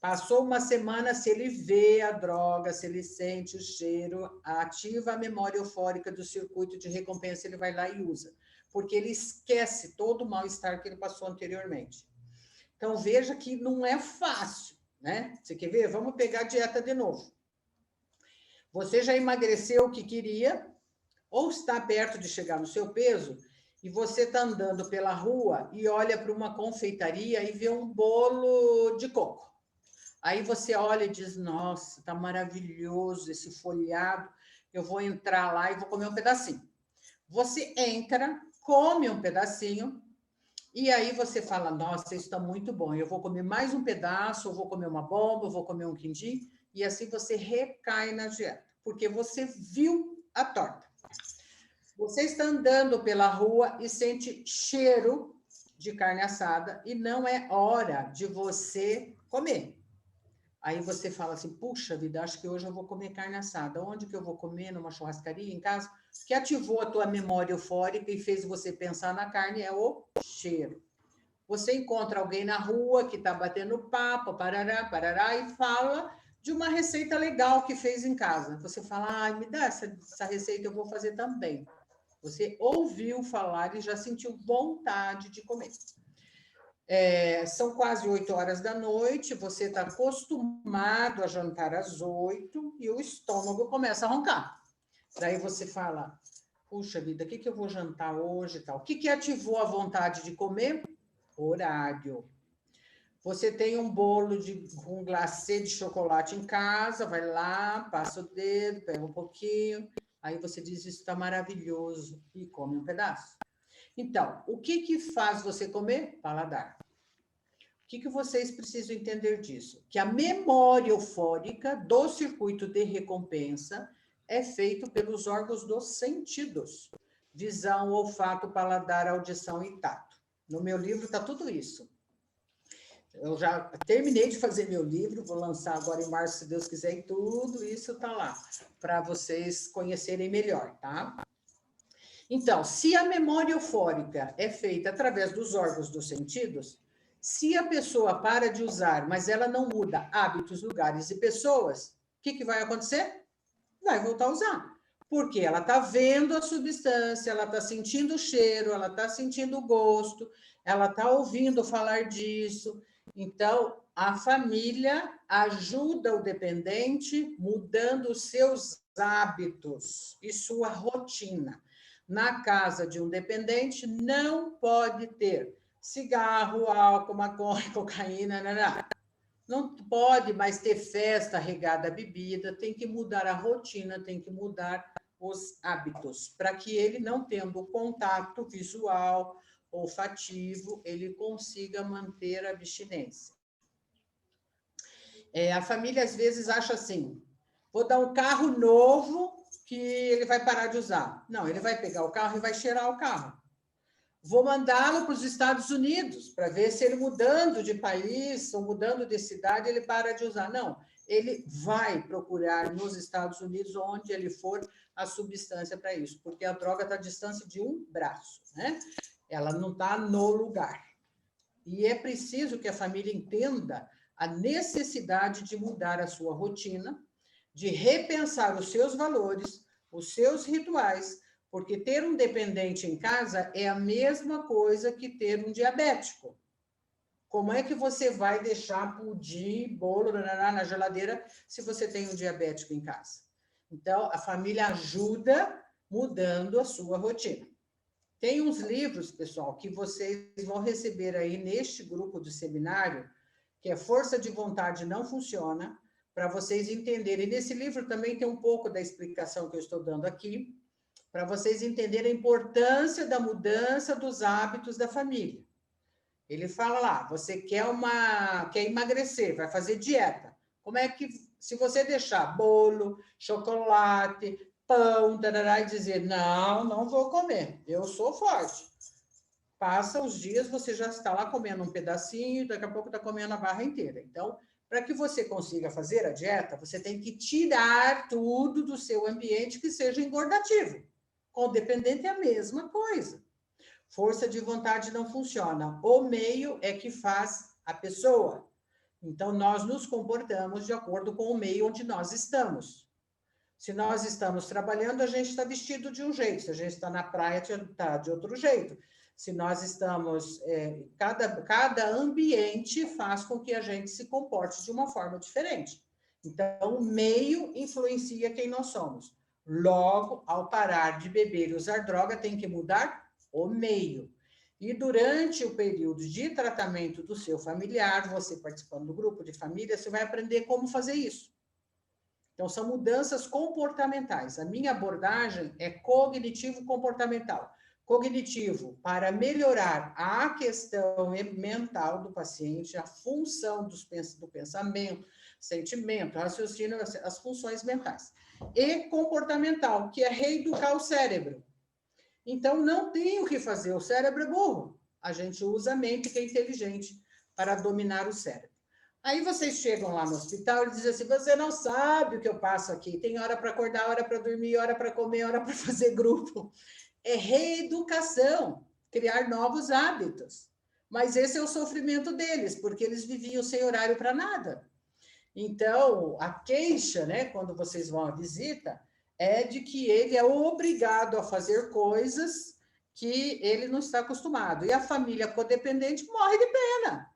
Speaker 1: Passou uma semana, se ele vê a droga, se ele sente o cheiro, ativa a memória eufórica do circuito de recompensa, ele vai lá e usa, porque ele esquece todo o mal-estar que ele passou anteriormente. Então, veja que não é fácil, né? Você quer ver? Vamos pegar a dieta de novo. Você já emagreceu o que queria, ou está perto de chegar no seu peso, e você está andando pela rua e olha para uma confeitaria e vê um bolo de coco. Aí você olha e diz, nossa, tá maravilhoso esse folhado, eu vou entrar lá e vou comer um pedacinho. Você entra, come um pedacinho, e aí você fala, nossa, isso está muito bom, eu vou comer mais um pedaço, eu vou comer uma bomba, eu vou comer um quindim, e assim você recai na dieta, porque você viu a torta. Você está andando pela rua e sente cheiro de carne assada, e não é hora de você comer. Aí você fala assim, puxa vida, acho que hoje eu vou comer carne assada. Onde que eu vou comer? Numa churrascaria, em casa? O que ativou a tua memória eufórica e fez você pensar na carne é o cheiro. Você encontra alguém na rua que está batendo papo, parará, parará, e fala de uma receita legal que fez em casa. Você fala, ai, me dá essa receita, eu vou fazer também. Você ouviu falar e já sentiu vontade de comer. São quase 8 horas da noite, você está acostumado a jantar às 8 e o estômago começa a roncar. Daí você fala, puxa vida, o que eu vou jantar hoje e tal? O que ativou a vontade de comer? Horário. Você tem um bolo com glacê de chocolate em casa, vai lá, passa o dedo, pega um pouquinho, aí você diz, isso está maravilhoso, e come um pedaço. Então, o que faz você comer? Paladar. O que vocês precisam entender disso? Que a memória eufórica do circuito de recompensa é feito pelos órgãos dos sentidos. Visão, olfato, paladar, audição e tato. No meu livro está tudo isso. Eu já terminei de fazer meu livro, vou lançar agora em março, se Deus quiser, e tudo isso está lá, para vocês conhecerem melhor, tá? Então, se a memória eufórica é feita através dos órgãos dos sentidos, se a pessoa para de usar, mas ela não muda hábitos, lugares e pessoas, o que vai acontecer? Vai voltar a usar. Porque ela está vendo a substância, ela está sentindo o cheiro, ela está sentindo o gosto, ela está ouvindo falar disso. Então, a família ajuda o dependente mudando os seus hábitos e sua rotina. Na casa de um dependente, não pode ter cigarro, álcool, maconha, cocaína, não pode mais ter festa regada à bebida, tem que mudar a rotina, tem que mudar os hábitos, para que ele, não tendo contato visual, olfativo, ele consiga manter a abstinência. A família, às vezes, acha assim, vou dar um carro novo que ele vai parar de usar. Não, ele vai pegar o carro e vai cheirar o carro. Vou mandá-lo para os Estados Unidos, para ver se ele mudando de país ou mudando de cidade, ele para de usar. Não, ele vai procurar nos Estados Unidos, onde ele for, a substância para isso, porque a droga está à distância de um braço, né? Ela não está no lugar. E é preciso que a família entenda a necessidade de mudar a sua rotina, de repensar os seus valores, os seus rituais, porque ter um dependente em casa é a mesma coisa que ter um diabético. Como é que você vai deixar pudim, bolo na geladeira se você tem um diabético em casa? Então, a família ajuda mudando a sua rotina. Tem uns livros, pessoal, que vocês vão receber aí neste grupo do seminário, que é Força de Vontade Não Funciona, para vocês entenderem. Nesse livro também tem um pouco da explicação que eu estou dando aqui, para vocês entenderem a importância da mudança dos hábitos da família. Ele fala lá, você quer emagrecer, vai fazer dieta. Como é que, se você deixar bolo, chocolate, pão, tarará, e dizer, não vou comer, eu sou forte. Passa os dias, você já está lá comendo um pedacinho, daqui a pouco está comendo a barra inteira. Então, para que você consiga fazer a dieta, você tem que tirar tudo do seu ambiente que seja engordativo. Com o dependente é a mesma coisa. Força de vontade não funciona. O meio é que faz a pessoa. Então, nós nos comportamos de acordo com o meio onde nós estamos. Se nós estamos trabalhando, a gente está vestido de um jeito. Se a gente está na praia, está de outro jeito. Se nós estamos... cada ambiente faz com que a gente se comporte de uma forma diferente. Então, o meio influencia quem nós somos. Logo, ao parar de beber e usar droga, tem que mudar o meio. E durante o período de tratamento do seu familiar, você participando do grupo de família, você vai aprender como fazer isso. Então, são mudanças comportamentais. A minha abordagem é cognitivo-comportamental. Cognitivo, para melhorar a questão mental do paciente, a função do pensamento, sentimento, raciocínio, as funções mentais. E comportamental, que é reeducar o cérebro. Então, não tem o que fazer, o cérebro é burro. A gente usa a mente, que é inteligente, para dominar o cérebro. Aí vocês chegam lá no hospital e dizem assim, você não sabe o que eu passo aqui. Tem hora para acordar, hora para dormir, hora para comer, hora para fazer grupo. É reeducação, criar novos hábitos. Mas esse é o sofrimento deles, porque eles viviam sem horário para nada. Então, a queixa, né, quando vocês vão à visita, é de que ele é obrigado a fazer coisas que ele não está acostumado. E a família codependente morre de pena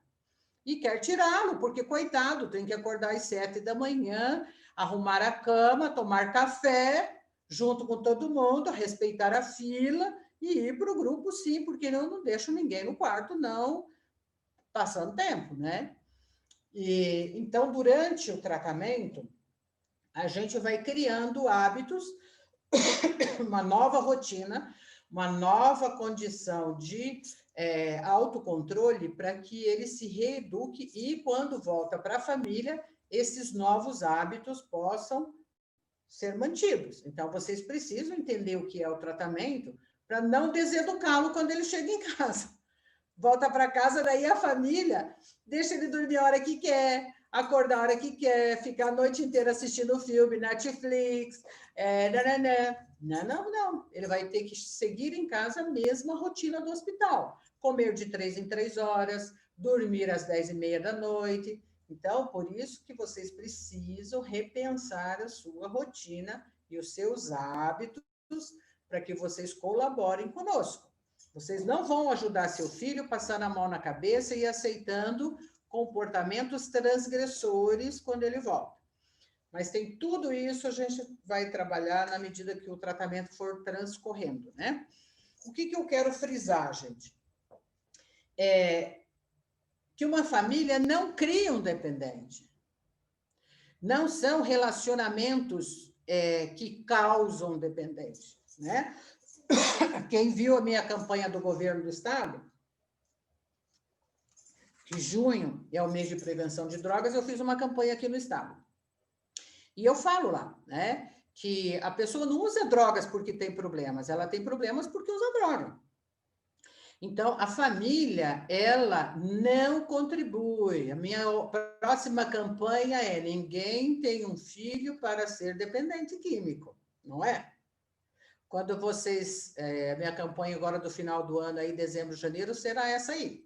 Speaker 1: e quer tirá-lo, porque, coitado, tem que acordar às 7 da manhã, arrumar a cama, tomar café, junto com todo mundo, respeitar a fila e ir para o grupo, sim, porque eu não deixo ninguém no quarto, não, passando tempo, né? E, então, durante o tratamento, a gente vai criando hábitos, uma nova rotina, uma nova condição de autocontrole para que ele se reeduque e, quando volta para a família, esses novos hábitos possam ser mantidos. Então, vocês precisam entender o que é o tratamento para não deseducá-lo quando ele chega em casa. Volta para casa, daí a família deixa ele dormir a hora que quer, acordar a hora que quer, ficar a noite inteira assistindo filme, Netflix, Não. Ele vai ter que seguir em casa a mesma rotina do hospital. Comer de 3 em 3 horas, dormir às 10h30 da noite. Então, por isso que vocês precisam repensar a sua rotina e os seus hábitos para que vocês colaborem conosco. Vocês não vão ajudar seu filho passando a mão na cabeça e aceitando comportamentos transgressores quando ele volta. Mas tem tudo isso, a gente vai trabalhar na medida que o tratamento for transcorrendo, né? O que eu quero frisar, gente? É que uma família não cria um dependente. Não são relacionamentos que causam dependente, né? Quem viu a minha campanha do governo do estado, que junho é o mês de prevenção de drogas, eu fiz uma campanha aqui no estado. E eu falo lá, né, que a pessoa não usa drogas porque tem problemas, ela tem problemas porque usa droga. Então, a família, ela não contribui. A minha próxima campanha é: ninguém tem um filho para ser dependente químico, não é? Quando vocês... a minha campanha agora do final do ano, aí, dezembro, janeiro, será essa aí.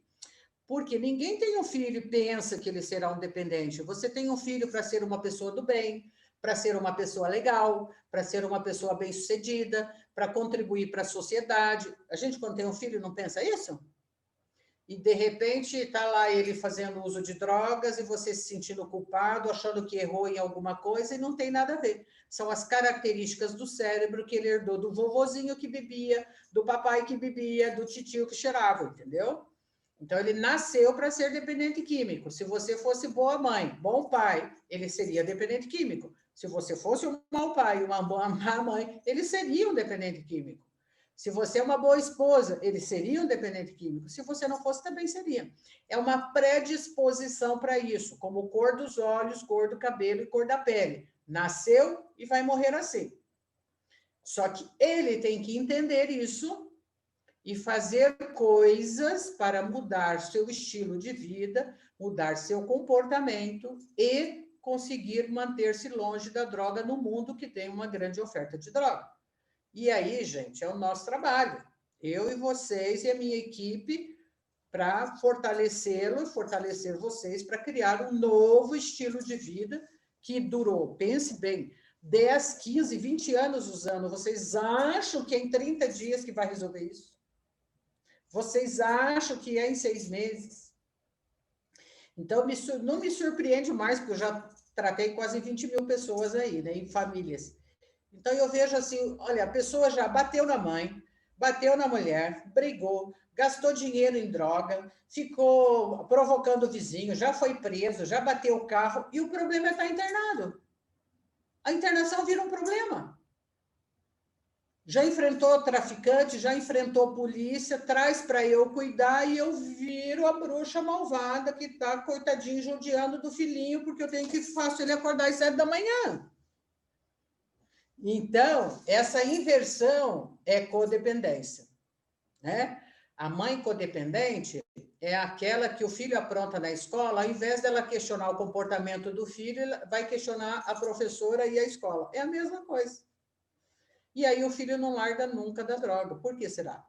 Speaker 1: Porque ninguém tem um filho e pensa que ele será um dependente. Você tem um filho para ser uma pessoa do bem, para ser uma pessoa legal, para ser uma pessoa bem-sucedida, para contribuir para a sociedade. A gente, quando tem um filho, não pensa isso? E, de repente, está lá ele fazendo uso de drogas e você se sentindo culpado, achando que errou em alguma coisa e não tem nada a ver. São as características do cérebro que ele herdou do vovozinho que bebia, do papai que bebia, do titio que cheirava, entendeu? Então, ele nasceu para ser dependente químico. Se você fosse boa mãe, bom pai, ele seria dependente químico. Se você fosse um mau pai, uma boa má mãe, ele seria um dependente químico. Se você é uma boa esposa, ele seria um dependente químico. Se você não fosse, também seria. É uma predisposição para isso, como cor dos olhos, cor do cabelo e cor da pele. Nasceu e vai morrer assim. Só que ele tem que entender isso e fazer coisas para mudar seu estilo de vida, mudar seu comportamento e conseguir manter-se longe da droga no mundo que tem uma grande oferta de droga. E aí, gente, é o nosso trabalho. Eu e vocês e a minha equipe para fortalecê-lo e fortalecer vocês para criar um novo estilo de vida que durou, pense bem, 10, 15, 20 anos usando. Vocês acham que é em 30 dias que vai resolver isso? Vocês acham que é em 6 meses? Então, não me surpreende mais, porque eu já tratei quase 20 mil pessoas aí, né, em famílias. Então, eu vejo assim, olha, a pessoa já bateu na mãe, bateu na mulher, brigou, gastou dinheiro em droga, ficou provocando o vizinho, já foi preso, já bateu o carro, e o problema é estar internado. A internação vira um problema. Já enfrentou traficante, já enfrentou polícia, traz para eu cuidar e eu viro a bruxa malvada que está, coitadinho, judiando do filhinho, porque eu tenho que fazer ele acordar às 7 da manhã. Então, essa inversão é codependência, né? A mãe codependente é aquela que o filho apronta na escola, ao invés dela questionar o comportamento do filho, ela vai questionar a professora e a escola. É a mesma coisa. E aí o filho não larga nunca da droga. Por que será?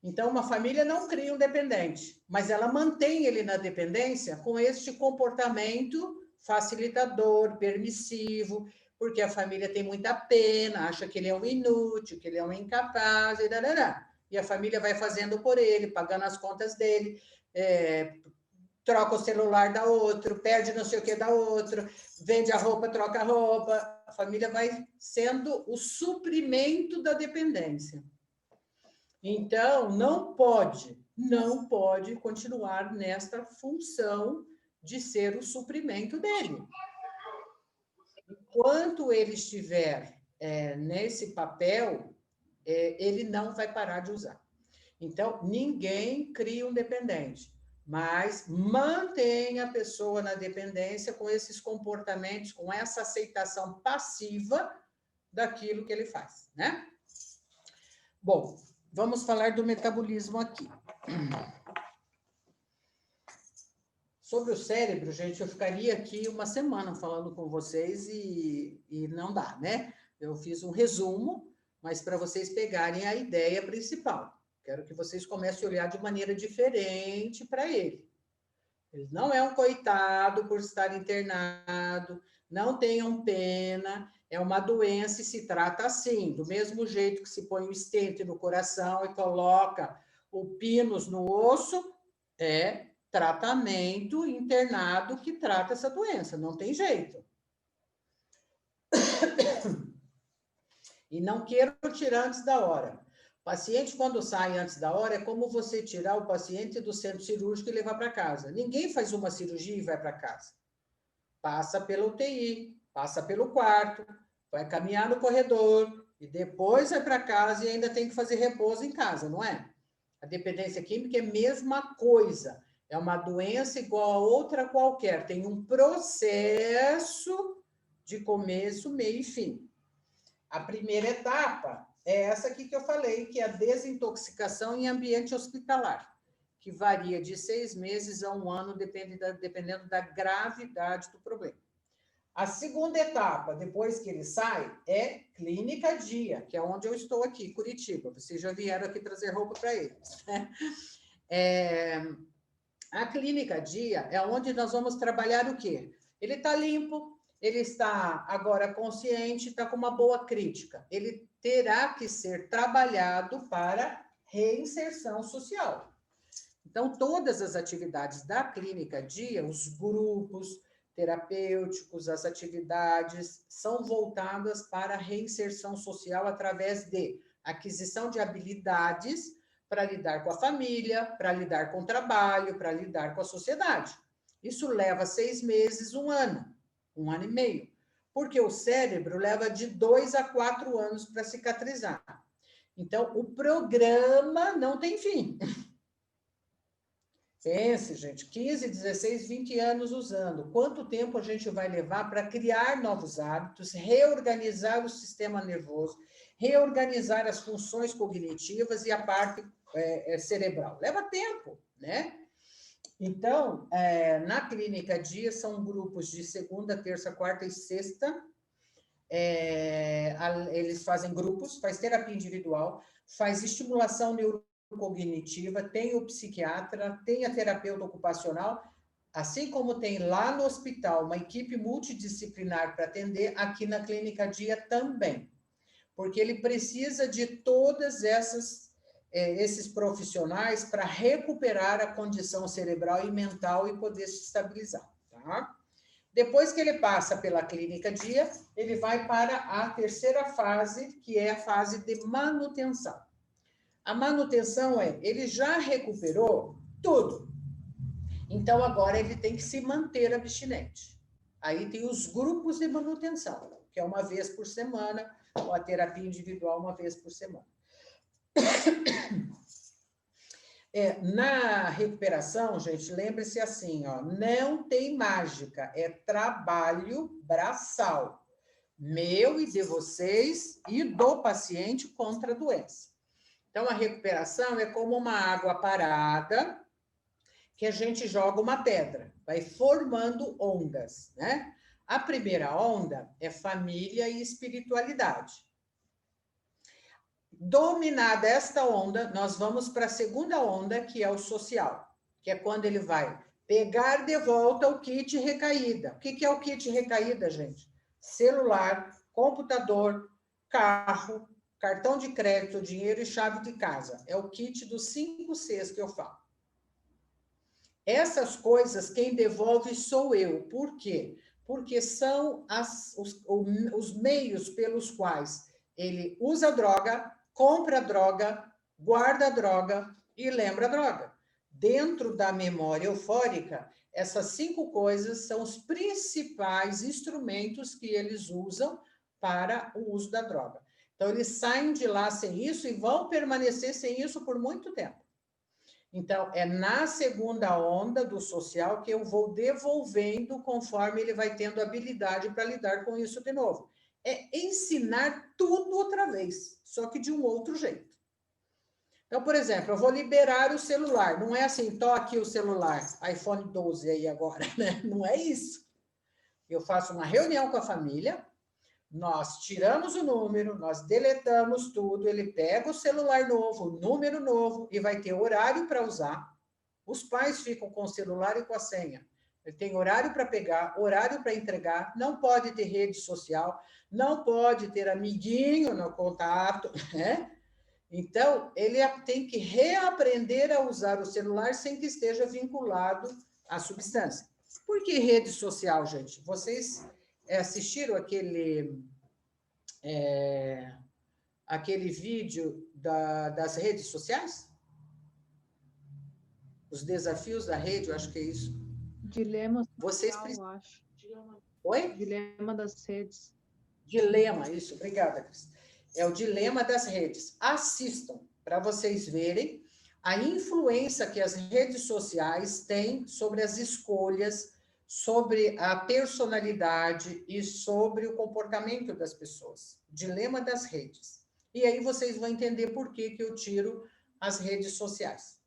Speaker 1: Então, uma família não cria um dependente, mas ela mantém ele na dependência com este comportamento facilitador, permissivo, porque a família tem muita pena, acha que ele é um inútil, que ele é um incapaz, e a família vai fazendo por ele, pagando as contas dele, troca o celular da outro, perde não sei o que da outro, vende a roupa, troca a roupa. A família vai sendo o suprimento da dependência. Então, não pode continuar nesta função de ser o suprimento dele. Enquanto ele estiver nesse papel, ele não vai parar de usar. Então, ninguém cria um dependente, mas mantém a pessoa na dependência com esses comportamentos, com essa aceitação passiva daquilo que ele faz, né? Bom, vamos falar do metabolismo aqui. Sobre o cérebro, gente, eu ficaria aqui uma semana falando com vocês e não dá, né? Eu fiz um resumo, mas para vocês pegarem a ideia principal. Quero que vocês comecem a olhar de maneira diferente para ele. Ele não é um coitado por estar internado, não tenham pena, é uma doença e se trata assim, do mesmo jeito que se põe o stent no coração e coloca o pinus no osso, é tratamento internado que trata essa doença, não tem jeito. E não quero tirar antes da hora. O paciente, quando sai antes da hora, é como você tirar o paciente do centro cirúrgico e levar para casa. Ninguém faz uma cirurgia e vai para casa. Passa pela UTI, passa pelo quarto, vai caminhar no corredor e depois vai para casa e ainda tem que fazer repouso em casa, não é? A dependência química é a mesma coisa. É uma doença igual a outra qualquer. Tem um processo de começo, meio e fim. A primeira etapa é essa aqui que eu falei, que é a desintoxicação em ambiente hospitalar, que varia de 6 meses a 1 ano, dependendo da gravidade do problema. A segunda etapa, depois que ele sai, é clínica dia, que é onde eu estou aqui, Curitiba. Vocês já vieram aqui trazer roupa para eles, né? A clínica dia é onde nós vamos trabalhar o quê? Ele está limpo, ele está agora consciente, está com uma boa crítica. Ele terá que ser trabalhado para reinserção social. Então, todas as atividades da clínica dia, os grupos terapêuticos, as atividades, são voltadas para a reinserção social através de aquisição de habilidades para lidar com a família, para lidar com o trabalho, para lidar com a sociedade. Isso leva 6 meses, 1 ano, 1 ano e meio, porque o cérebro leva de 2 a 4 anos para cicatrizar. Então, o programa não tem fim. Pense, gente, 15, 16, 20 anos usando. Quanto tempo a gente vai levar para criar novos hábitos, reorganizar o sistema nervoso, reorganizar as funções cognitivas e a parte cerebral? Leva tempo, né? Então, na Clínica Dia, são grupos de segunda, terça, quarta e sexta. Eles fazem grupos, faz terapia individual, faz estimulação neurocognitiva, tem o psiquiatra, tem a terapeuta ocupacional, assim como tem lá no hospital uma equipe multidisciplinar para atender, aqui na Clínica Dia também. Porque ele precisa de todas esses profissionais para recuperar a condição cerebral e mental e poder se estabilizar, tá? Depois que ele passa pela Clínica Dia, ele vai para a terceira fase, que é a fase de manutenção. A manutenção ele já recuperou tudo. Então, agora ele tem que se manter abstinente. Aí tem os grupos de manutenção, que é uma vez por semana, ou a terapia individual uma vez por semana. Na recuperação, gente, lembre-se assim, ó, não tem mágica, é trabalho braçal, meu e de vocês e do paciente contra a doença. Então, a recuperação é como uma água parada que a gente joga uma pedra, vai formando ondas, né? A primeira onda é família e espiritualidade. Dominada esta onda, nós vamos para a segunda onda, que é o social, que é quando ele vai pegar de volta o kit recaída. O que é o kit recaída, gente? Celular, computador, carro, cartão de crédito, dinheiro e chave de casa. É o kit dos 5 Cs que eu falo. Essas coisas, quem devolve sou eu. Por quê? Porque são os meios pelos quais ele usa droga, compra droga, guarda droga e lembra droga. Dentro da memória eufórica, essas 5 coisas são os principais instrumentos que eles usam para o uso da droga. Então, eles saem de lá sem isso e vão permanecer sem isso por muito tempo. Então, é na segunda onda do social que eu vou devolvendo conforme ele vai tendo habilidade para lidar com isso de novo. É ensinar tudo outra vez, só que de um outro jeito. Então, por exemplo, eu vou liberar o celular. Não é assim, toque o celular, iPhone 12 aí agora, né? Não é isso. Eu faço uma reunião com a família, nós tiramos o número, nós deletamos tudo, ele pega o celular novo, o número novo, e vai ter horário para usar. Os pais ficam com o celular e com a senha. Ele tem horário para pegar, horário para entregar, não pode ter rede social, não pode ter amiguinho no contato, né? Então, ele tem que reaprender a usar o celular sem que esteja vinculado à substância. Por que rede social, gente? Vocês assistiram aquele vídeo das redes sociais? Os desafios da rede, eu acho que é isso.
Speaker 2: Dilema
Speaker 1: Vocês
Speaker 2: social, eu acho.
Speaker 1: Oi?
Speaker 2: Dilema das redes.
Speaker 1: Dilema, isso, obrigada, Cris. É o dilema das redes. Assistam, para vocês verem a influência que as redes sociais têm sobre as escolhas, sobre a personalidade e sobre o comportamento das pessoas. Dilema das redes. E aí vocês vão entender por que eu tiro as redes sociais.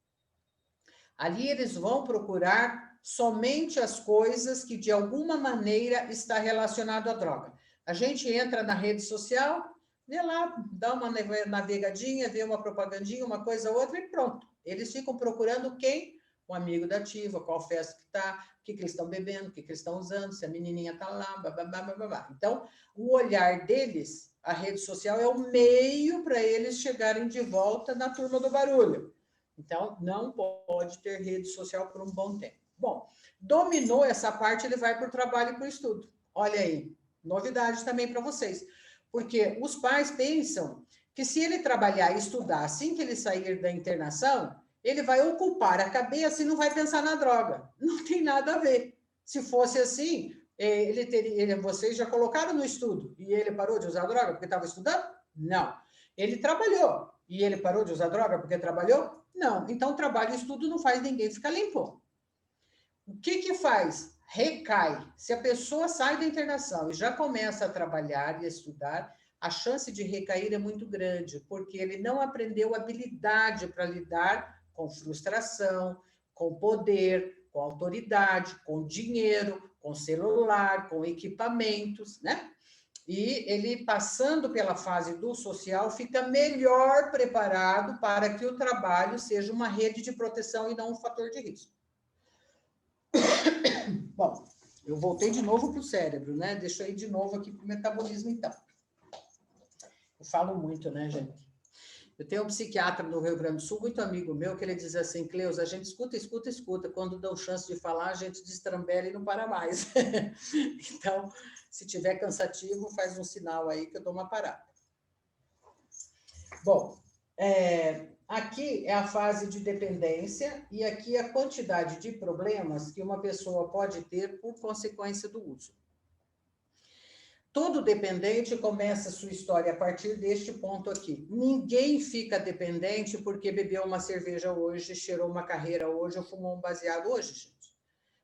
Speaker 1: Ali eles vão procurar somente as coisas que de alguma maneira está relacionado à droga. A gente entra na rede social, vê lá, dá uma navegadinha, vê uma propagandinha, uma coisa ou outra e pronto. Eles ficam procurando quem? O amigo da ativa, qual festa que está, o que eles estão bebendo, o que eles estão usando, se a menininha está lá, blá. Então, o olhar deles, a rede social é o meio para eles chegarem de volta na turma do barulho. Então, não pode ter rede social por um bom tempo. Bom, dominou essa parte, ele vai para o trabalho e para o estudo. Olha aí, novidade também para vocês. Porque os pais pensam que se ele trabalhar e estudar assim que ele sair da internação, ele vai ocupar a cabeça e não vai pensar na droga. Não tem nada a ver. Se fosse assim, vocês já colocaram no estudo e ele parou de usar droga porque estava estudando? Não. Ele trabalhou e ele parou de usar droga porque trabalhou? Não. Então, trabalho e estudo não faz ninguém ficar limpo. O que faz? Recai. Se a pessoa sai da internação e já começa a trabalhar e a estudar, a chance de recair é muito grande, porque ele não aprendeu habilidade para lidar com frustração, com poder, com autoridade, com dinheiro, com celular, com equipamentos, né? E ele, passando pela fase do social, fica melhor preparado para que o trabalho seja uma rede de proteção e não um fator de risco. Bom, eu voltei de novo para o cérebro, né? Deixa eu ir de novo aqui para o metabolismo, então. Eu falo muito, né, gente? Eu tenho um psiquiatra no Rio Grande do Sul, muito amigo meu, que ele diz assim, Cleusa, a gente escuta. Quando dão chance de falar, a gente destrambela e não para mais. Então, se tiver cansativo, faz um sinal aí que eu dou uma parada. Bom, aqui é a fase de dependência e aqui a quantidade de problemas que uma pessoa pode ter por consequência do uso. Todo dependente começa a sua história a partir deste ponto aqui. Ninguém fica dependente porque bebeu uma cerveja hoje, cheirou uma carreira hoje ou fumou um baseado hoje, gente.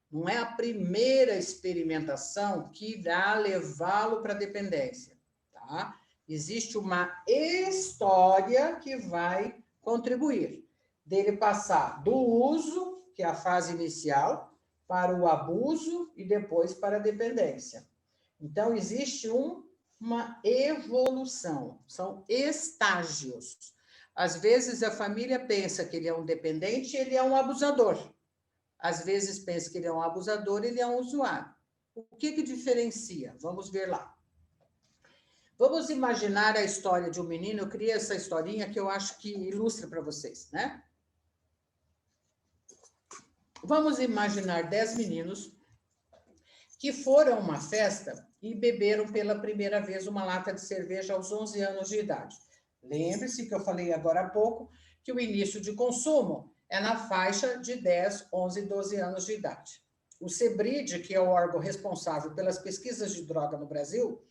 Speaker 1: Não é a primeira experimentação que irá levá-lo para a dependência, tá? Existe uma história que vai contribuir dele passar do uso, que é a fase inicial, para o abuso e depois para a dependência. Então, existe uma evolução, são estágios. Às vezes, a família pensa que ele é um dependente e ele é um abusador. Às vezes, pensa que ele é um abusador e ele é um usuário. O que diferencia? Vamos ver lá. Vamos imaginar a história de um menino. Eu criei essa historinha que eu acho que ilustra para vocês, né? Vamos imaginar 10 meninos que foram a uma festa e beberam pela primeira vez uma lata de cerveja aos 11 anos de idade. Lembre-se que eu falei agora há pouco que o início de consumo é na faixa de 10, 11, 12 anos de idade. O CEBRID, que é o órgão responsável pelas pesquisas de droga no Brasil,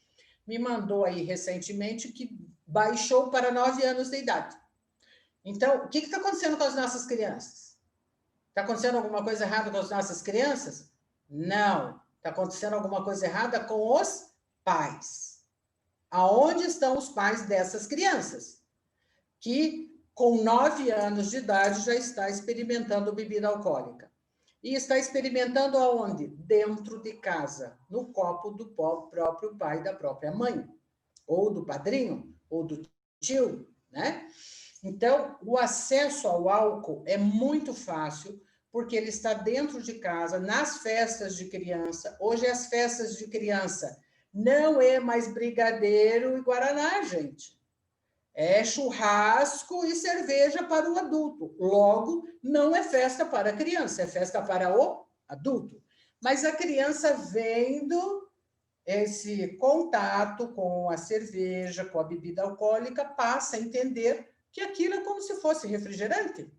Speaker 1: me mandou aí recentemente que baixou para 9 anos de idade. Então, o que está acontecendo com as nossas crianças? Está acontecendo alguma coisa errada com as nossas crianças? Não. Está acontecendo alguma coisa errada com os pais. Aonde estão os pais dessas crianças? Que, com 9 anos de idade, já está experimentando bebida alcoólica. E está experimentando aonde? Dentro de casa, no copo do próprio pai, da própria mãe, ou do padrinho, ou do tio, né? Então, o acesso ao álcool é muito fácil, porque ele está dentro de casa, nas festas de criança. Hoje, as festas de criança não é mais brigadeiro e guaraná, gente. É churrasco e cerveja para o adulto. Logo, não é festa para a criança, é festa para o adulto. Mas a criança, vendo esse contato com a cerveja, com a bebida alcoólica, passa a entender que aquilo é como se fosse refrigerante.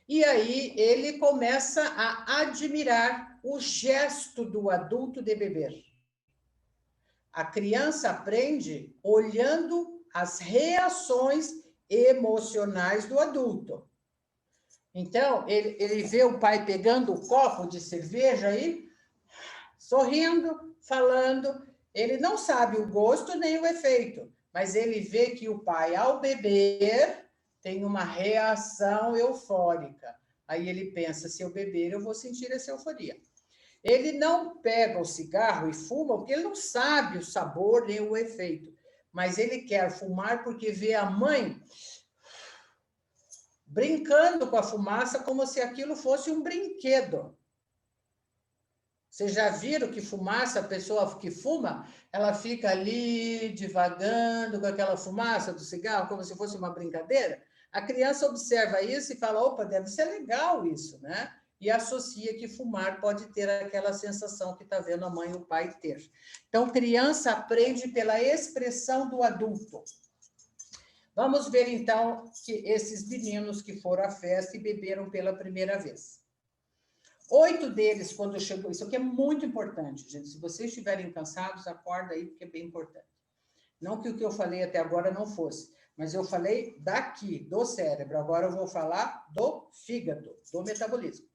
Speaker 1: E aí ele começa a admirar o gesto do adulto de beber. A criança aprende olhando as reações emocionais do adulto. Então, ele vê o pai pegando o copo de cerveja aí, sorrindo, falando. Ele não sabe o gosto nem o efeito, mas ele vê que o pai, ao beber, tem uma reação eufórica. Aí ele pensa, se eu beber, eu vou sentir essa euforia. Ele não pega o cigarro e fuma, porque ele não sabe o sabor nem o efeito. Mas ele quer fumar porque vê a mãe brincando com a fumaça como se aquilo fosse um brinquedo. Vocês já viram que fumaça, a pessoa que fuma, ela fica ali divagando com aquela fumaça do cigarro, como se fosse uma brincadeira? A criança observa isso e fala, opa, deve ser legal isso, né? E associa que fumar pode ter aquela sensação que está vendo a mãe e o pai ter. Então, criança aprende pela expressão do adulto. Vamos ver, então, que esses meninos que foram à festa e beberam pela primeira vez. 8 deles, quando chegou... Isso aqui é muito importante, gente. Se vocês estiverem cansados, acorda aí, porque é bem importante. Não que o que eu falei até agora não fosse, mas eu falei daqui, do cérebro. Agora eu vou falar do fígado, do metabolismo.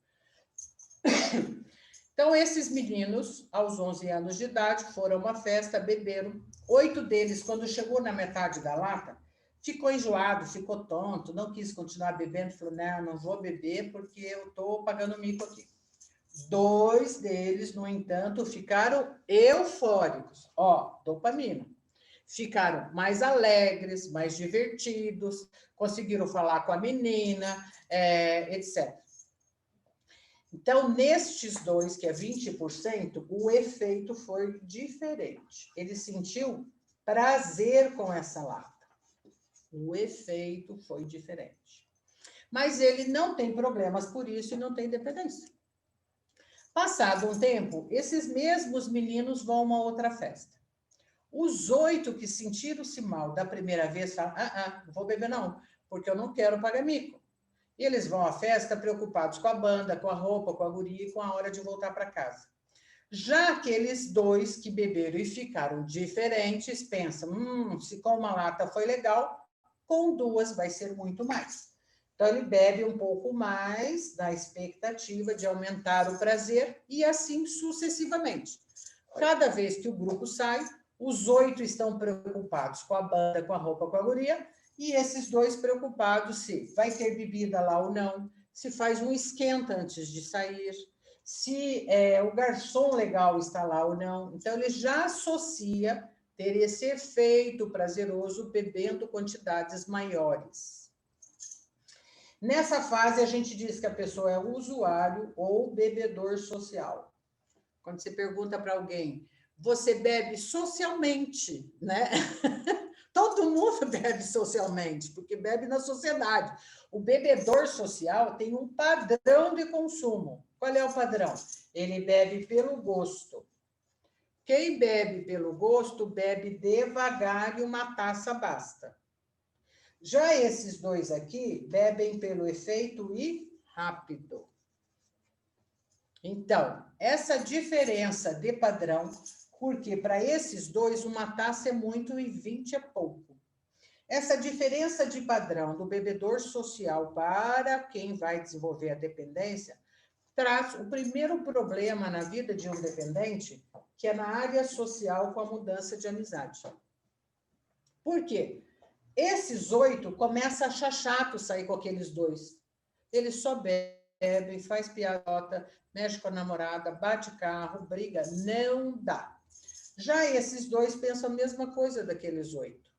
Speaker 1: Então, esses meninos, aos 11 anos de idade, foram a uma festa, beberam. 8 deles, quando chegou na metade da lata, ficou enjoado, ficou tonto, não quis continuar bebendo, falou, não vou beber porque eu estou pagando mico aqui. 2 deles, no entanto, ficaram eufóricos. Ó, dopamina. Ficaram mais alegres, mais divertidos, conseguiram falar com a menina, etc. Então, nestes 2, que é 20%, o efeito foi diferente. Ele sentiu prazer com essa lata. O efeito foi diferente. Mas ele não tem problemas por isso e não tem dependência. Passado um tempo, esses mesmos meninos vão a uma outra festa. Os 8 que sentiram-se mal da primeira vez falam, não vou beber não, porque eu não quero pagar mico. E eles vão à festa preocupados com a banda, com a roupa, com a guria e com a hora de voltar para casa. Já aqueles 2 que beberam e ficaram diferentes, pensam, se com uma lata foi legal, com 2 vai ser muito mais. Então, ele bebe um pouco mais na expectativa de aumentar o prazer e assim sucessivamente. Cada vez que o grupo sai, os 8 estão preocupados com a banda, com a roupa, com a guria, e esses 2 preocupados se vai ter bebida lá ou não, se faz um esquenta antes de sair, se o garçom legal está lá ou não. Então, ele já associa ter esse efeito prazeroso bebendo quantidades maiores. Nessa fase, a gente diz que a pessoa é usuário ou bebedor social. Quando você pergunta para alguém, você bebe socialmente, né? Todo mundo bebe socialmente, porque bebe na sociedade. O bebedor social tem um padrão de consumo. Qual é o padrão? Ele bebe pelo gosto. Quem bebe pelo gosto, bebe devagar e uma taça basta. Já esses 2 aqui, bebem pelo efeito e rápido. Então, essa diferença de padrão, porque para esses 2, uma taça é muito e 20 é pouco. Essa diferença de padrão do bebedor social para quem vai desenvolver a dependência traz o primeiro problema na vida de um dependente, que é na área social com a mudança de amizade. Por quê? Esses 8 começam a achar chato sair com aqueles 2. Eles só bebem, faz piadota, mexe com a namorada, bate carro, briga, não dá. Já esses 2 pensam a mesma coisa daqueles 8.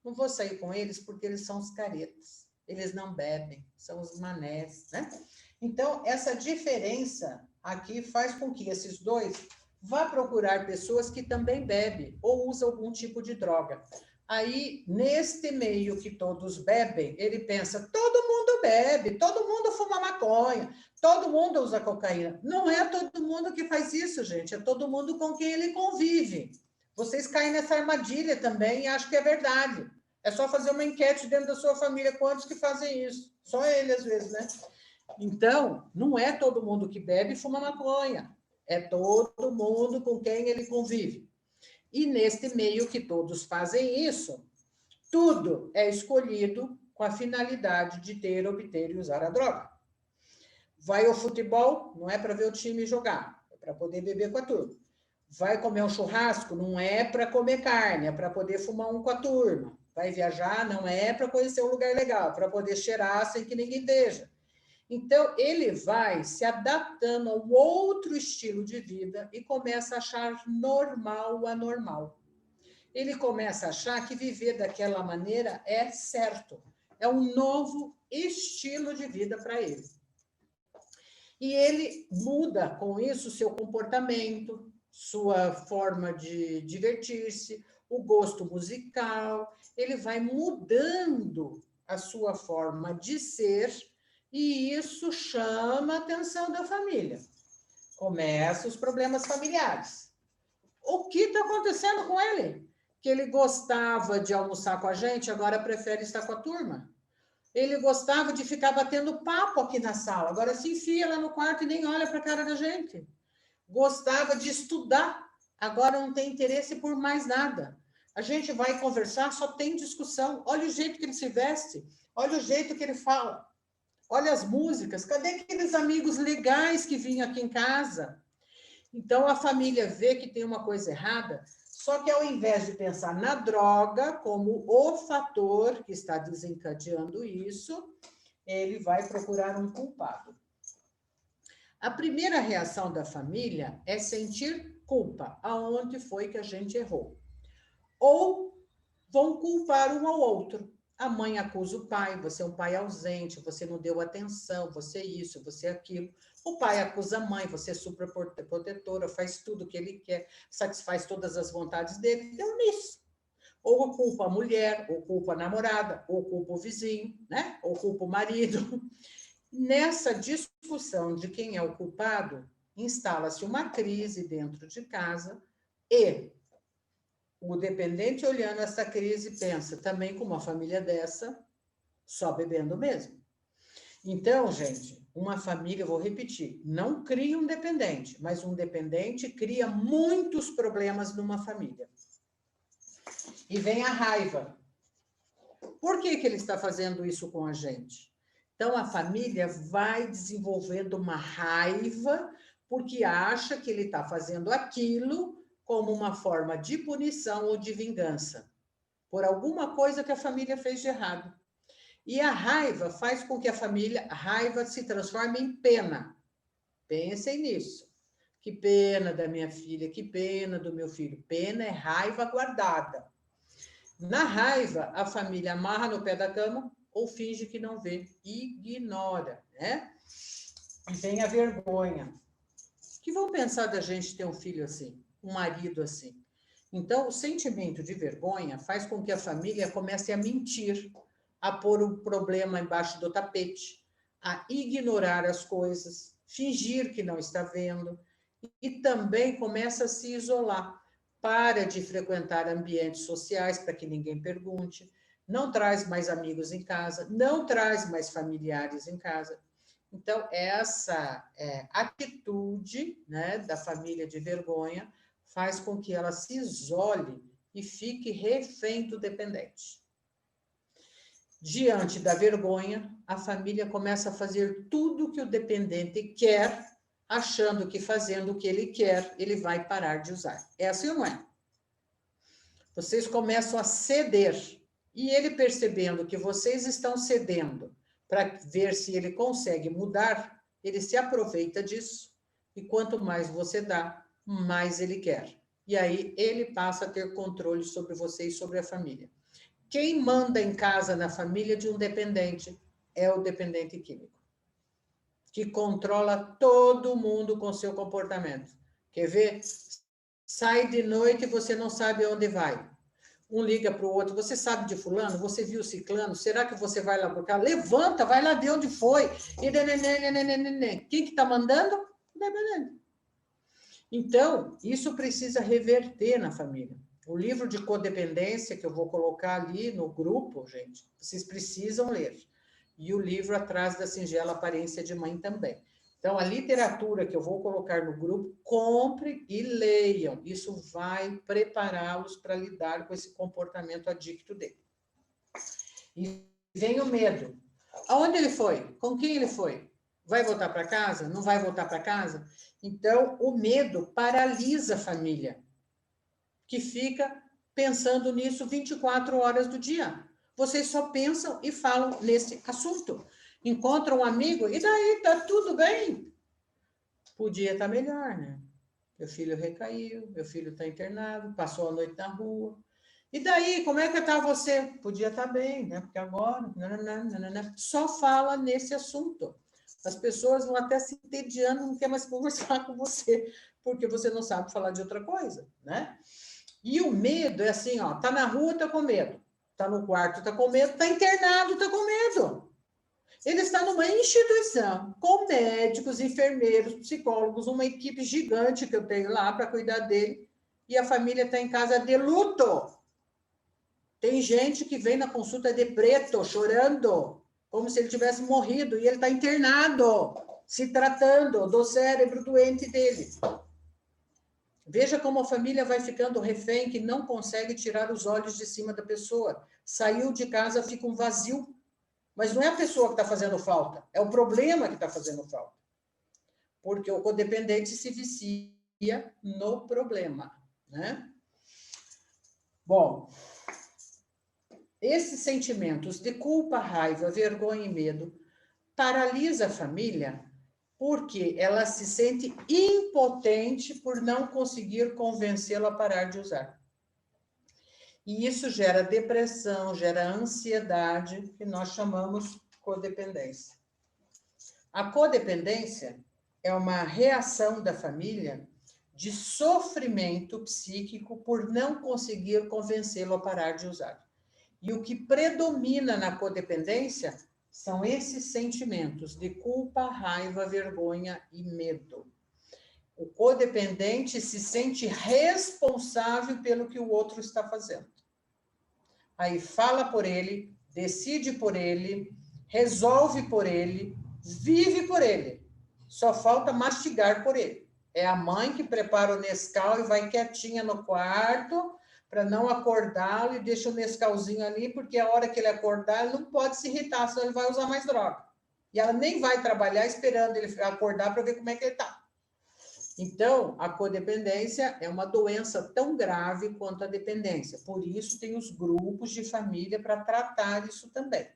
Speaker 1: Não vou sair com eles porque eles são os caretas. Eles não bebem, são os manés, né? Então, essa diferença aqui faz com que esses 2 vá procurar pessoas que também bebem ou usam algum tipo de droga. Aí, neste meio que todos bebem, ele pensa, todo mundo bebe, todo mundo fuma maconha, todo mundo usa cocaína. Não é todo mundo que faz isso, gente, é todo mundo com quem ele convive. Vocês caem nessa armadilha também e acham que é verdade. É só fazer uma enquete dentro da sua família, quantos que fazem isso? Só ele, às vezes, né? Então, não é todo mundo que bebe e fuma maconha. É todo mundo com quem ele convive. E neste meio que todos fazem isso, tudo é escolhido com a finalidade de ter, obter e usar a droga. Vai ao futebol, não é para ver o time jogar, é para poder beber com a turma. Vai comer um churrasco, não é para comer carne, é para poder fumar um com a turma. Vai viajar, não é para conhecer um lugar legal, para poder cheirar sem que ninguém veja. Então, ele vai se adaptando ao outro estilo de vida e começa a achar normal o anormal. Ele começa a achar que viver daquela maneira é certo. É um novo estilo de vida para ele. E ele muda com isso seu comportamento, sua forma de divertir-se, o gosto musical. Ele vai mudando a sua forma de ser e isso chama a atenção da família. Começam os problemas familiares. O que está acontecendo com ele? que ele gostava de almoçar com a gente, agora prefere estar com a turma. Ele gostava de ficar batendo papo aqui na sala, agora se enfia lá no quarto e nem olha para a cara da gente. Gostava de estudar, agora não tem interesse por mais nada. A gente vai conversar, só tem discussão. Olha o jeito que ele se veste, olha o jeito que ele fala, olha as músicas. Cadê aqueles amigos legais que vinham aqui em casa? Então, a família vê que tem uma coisa errada, só que ao invés de pensar na droga como o fator que está desencadeando isso, ele vai procurar um culpado. A primeira reação da família é sentir culpa, aonde foi que a gente errou. Ou vão culpar um ao outro. A mãe acusa o pai, você é um pai ausente, você não deu atenção, você isso, você aquilo. O pai acusa a mãe, você é super protetora, faz tudo o que ele quer, satisfaz todas as vontades dele, deu nisso. Ou culpa a mulher, ou culpa a namorada, ou culpa o vizinho, né? Ou culpa o marido. Nessa discussão de quem é o culpado, instala-se uma crise dentro de casa e o dependente, olhando essa crise, pensa também com uma família dessa, só bebendo mesmo. Então, gente, uma família, vou repetir, não cria um dependente, mas um dependente cria muitos problemas numa família. E vem a raiva. Por que ele está fazendo isso com a gente? Então, a família vai desenvolvendo uma raiva porque acha que ele está fazendo aquilo como uma forma de punição ou de vingança por alguma coisa que a família fez de errado. E a raiva faz com que a raiva se transforme em pena. Pensem nisso. Que pena da minha filha, que pena do meu filho. Pena é raiva guardada. Na raiva, a família amarra no pé da cama ou finge que não vê, ignora, né? E vem a vergonha. O que vão pensar da gente ter um filho assim, um marido assim? Então, o sentimento de vergonha faz com que a família comece a mentir, a pôr o problema embaixo do tapete, a ignorar as coisas, fingir que não está vendo, e também começa a se isolar. Para de frequentar ambientes sociais para que ninguém pergunte, não traz mais amigos em casa, não traz mais familiares em casa. Então, essa atitude, né, da família de vergonha faz com que ela se isole e fique refém do dependente. Diante da vergonha, a família começa a fazer tudo o que o dependente quer, achando que fazendo o que ele quer, ele vai parar de usar. É assim ou não é? Vocês começam a ceder, e ele percebendo que vocês estão cedendo para ver se ele consegue mudar, ele se aproveita disso, e quanto mais você dá, mais ele quer. E aí ele passa a ter controle sobre você e sobre a família. Quem manda em casa, na família de um dependente, é o dependente químico, que controla todo mundo com seu comportamento. Quer ver? Sai de noite e você não sabe onde vai. Um liga para o outro, você sabe de fulano? Você viu ciclano? Será que você vai lá buscar? Levanta, vai lá de onde foi. E quem que está mandando? O dependente. Então, isso precisa reverter na família. O livro de codependência, que eu vou colocar ali no grupo, gente, vocês precisam ler. E o livro Atrás da Singela Aparência de Mãe também. Então, a literatura que eu vou colocar no grupo, compre e leiam. Isso vai prepará-los para lidar com esse comportamento adicto dele. E vem o medo. Aonde ele foi? Com quem ele foi? Vai voltar para casa? Não vai voltar para casa? Então, o medo paralisa a família, que fica pensando nisso 24 horas do dia. Vocês só pensam e falam nesse assunto. Encontram um amigo, e daí, tá tudo bem? Podia estar melhor, né? Meu filho recaiu, meu filho está internado, passou a noite na rua. E daí, como é que está você? Podia estar bem, né? Porque agora, só fala nesse assunto. As pessoas vão até se entediando, não quer mais conversar com você, porque você não sabe falar de outra coisa, né? E o medo é assim, ó, tá na rua, tá com medo. Tá no quarto, tá com medo. Tá internado, tá com medo. Ele está numa instituição com médicos, enfermeiros, psicólogos, uma equipe gigante que eu tenho lá para cuidar dele, e a família está em casa de luto. Tem gente que vem na consulta de preto, chorando, como se ele tivesse morrido, e ele está internado, se tratando do cérebro doente dele. Veja como a família vai ficando refém, que não consegue tirar os olhos de cima da pessoa. Saiu de casa, fica um vazio. Mas não é a pessoa que está fazendo falta, é o problema que está fazendo falta. Porque o codependente se vicia no problema, né? Bom, esses sentimentos de culpa, raiva, vergonha e medo paralisa a família porque ela se sente impotente por não conseguir convencê-lo a parar de usar. E isso gera depressão, gera ansiedade, que nós chamamos codependência. A codependência é uma reação da família de sofrimento psíquico por não conseguir convencê-lo a parar de usar. E o que predomina na codependência são esses sentimentos de culpa, raiva, vergonha e medo. O codependente se sente responsável pelo que o outro está fazendo. Aí fala por ele, decide por ele, resolve por ele, vive por ele. Só falta mastigar por ele. É a mãe que prepara o Nescau e vai quietinha no quarto para não acordá-lo e deixa o Nescauzinho ali, porque a hora que ele acordar, ele não pode se irritar, senão ele vai usar mais droga. E ela nem vai trabalhar esperando ele acordar para ver como é que ele está. Então, a codependência é uma doença tão grave quanto a dependência. Por isso, tem os grupos de família para tratar isso também.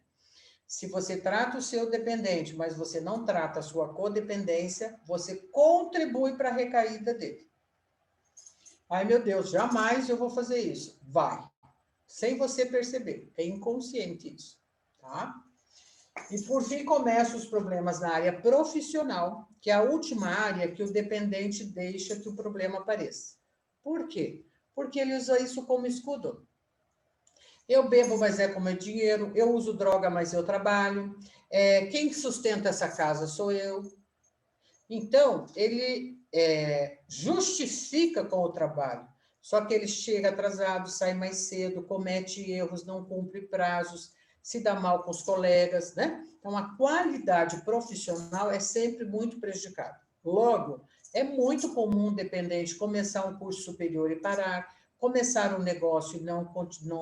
Speaker 1: Se você trata o seu dependente, mas você não trata a sua codependência, você contribui para a recaída dele. Ai, meu Deus, jamais eu vou fazer isso. Vai. Sem você perceber. É inconsciente isso. Tá? E, por fim, começam os problemas na área profissional, que é a última área que o dependente deixa que o problema apareça. Por quê? Porque ele usa isso como escudo. Eu bebo, mas é com meu dinheiro. Eu uso droga, mas eu trabalho. Quem sustenta essa casa sou eu. Então, ele justifica com o trabalho. Só que ele chega atrasado, sai mais cedo, comete erros, não cumpre prazos, se dá mal com os colegas, né? Então, a qualidade profissional é sempre muito prejudicada. Logo, é muito comum um dependente começar um curso superior e parar, começar um negócio e não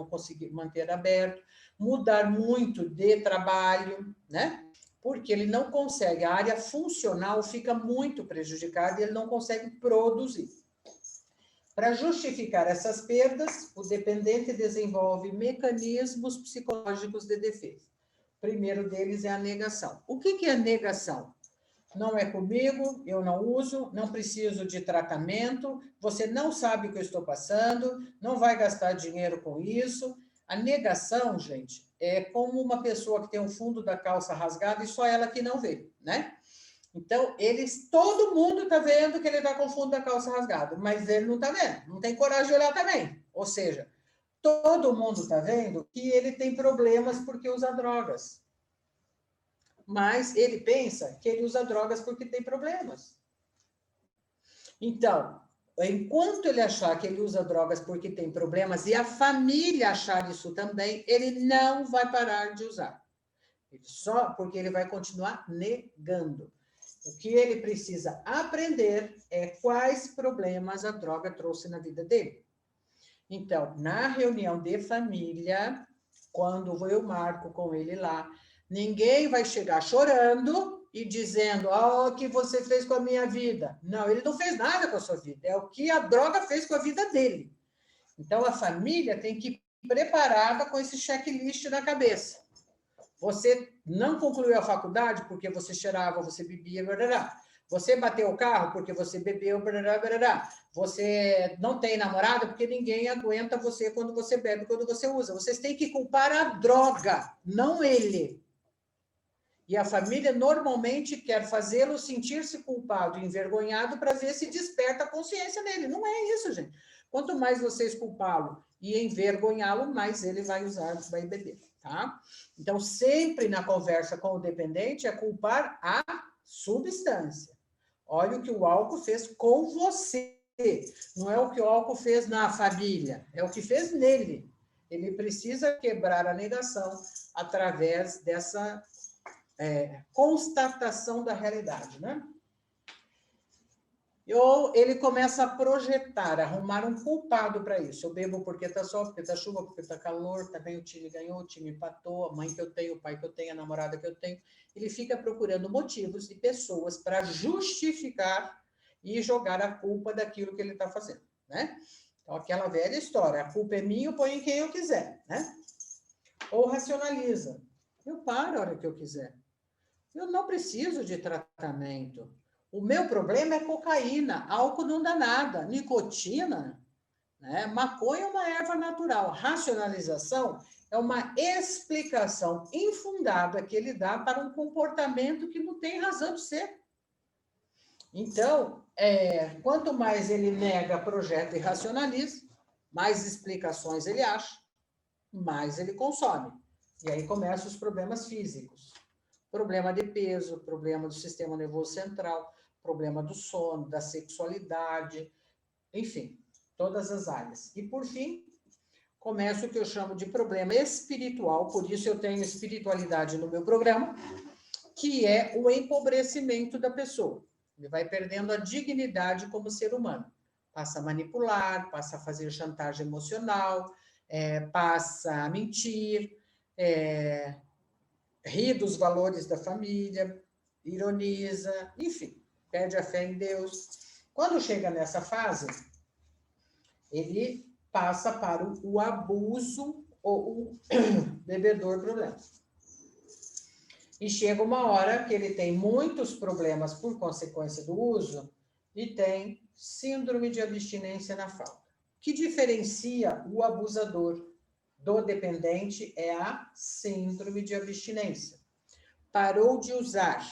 Speaker 1: conseguir manter aberto, mudar muito de trabalho, né? Porque ele não consegue, a área funcional fica muito prejudicada e ele não consegue produzir. Para justificar essas perdas, o dependente desenvolve mecanismos psicológicos de defesa. O primeiro deles é a negação. O que é negação? Não é comigo, eu não uso, não preciso de tratamento, você não sabe o que eu estou passando, não vai gastar dinheiro com isso. A negação, gente, é como uma pessoa que tem o fundo da calça rasgado e só ela que não vê, né? Então, todo mundo está vendo que ele está com o fundo da calça rasgado, mas ele não está vendo, não tem coragem de olhar também. Ou seja, todo mundo está vendo que ele tem problemas porque usa drogas. Mas ele pensa que ele usa drogas porque tem problemas. Então, enquanto ele achar que ele usa drogas porque tem problemas e a família achar isso também, ele não vai parar de usar. Só porque ele vai continuar negando. O que ele precisa aprender é quais problemas a droga trouxe na vida dele. Então, na reunião de família, quando eu marco com ele lá, ninguém vai chegar chorando e dizendo, o que você fez com a minha vida. Não, ele não fez nada com a sua vida, é o que a droga fez com a vida dele. Então, a família tem que ir preparada com esse checklist na cabeça. Você não concluiu a faculdade porque você cheirava, você bebia, blá. Você bateu o carro porque você bebeu, blá. Você não tem namorada porque ninguém aguenta você quando você bebe, quando você usa. Vocês têm que culpar a droga, não ele. E a família normalmente quer fazê-lo sentir-se culpado e envergonhado para ver se desperta a consciência dele. Não é isso, gente. Quanto mais vocês culpá-lo e envergonhá-lo, mais ele vai usar, vai beber, tá? Então, sempre na conversa com o dependente é culpar a substância. Olha o que o álcool fez com você. Não é o que o álcool fez na família, é o que fez nele. Ele precisa quebrar a negação através dessa constatação da realidade, né? Ou ele começa a projetar, arrumar um culpado para isso. Eu bebo porque está sol, porque está chuva, porque está calor, também o time ganhou, o time empatou, a mãe que eu tenho, o pai que eu tenho, a namorada que eu tenho. Ele fica procurando motivos e pessoas para justificar e jogar a culpa daquilo que ele está fazendo, né? Então, aquela velha história, a culpa é minha, eu ponho em quem eu quiser, né? Ou racionaliza. Eu paro a hora que eu quiser. Eu não preciso de tratamento. O meu problema é cocaína, álcool não dá nada, nicotina, né? Maconha é uma erva natural. Racionalização é uma explicação infundada que ele dá para um comportamento que não tem razão de ser. Então, quanto mais ele nega, projeta e racionaliza, mais explicações ele acha, mais ele consome. E aí começam os problemas físicos. Problema de peso, problema do sistema nervoso central, problema do sono, da sexualidade, enfim, todas as áreas. E, por fim, começa o que eu chamo de problema espiritual, por isso eu tenho espiritualidade no meu programa, que é o empobrecimento da pessoa. Ele vai perdendo a dignidade como ser humano. Passa a manipular, passa a fazer chantagem emocional, passa a mentir, ri dos valores da família, ironiza, enfim, perde a fé em Deus. Quando chega nessa fase, ele passa para o abuso ou o bebedor problema. E chega uma hora que ele tem muitos problemas por consequência do uso e tem síndrome de abstinência na falta. O que diferencia o abusador do dependente é a síndrome de abstinência. Parou de usar,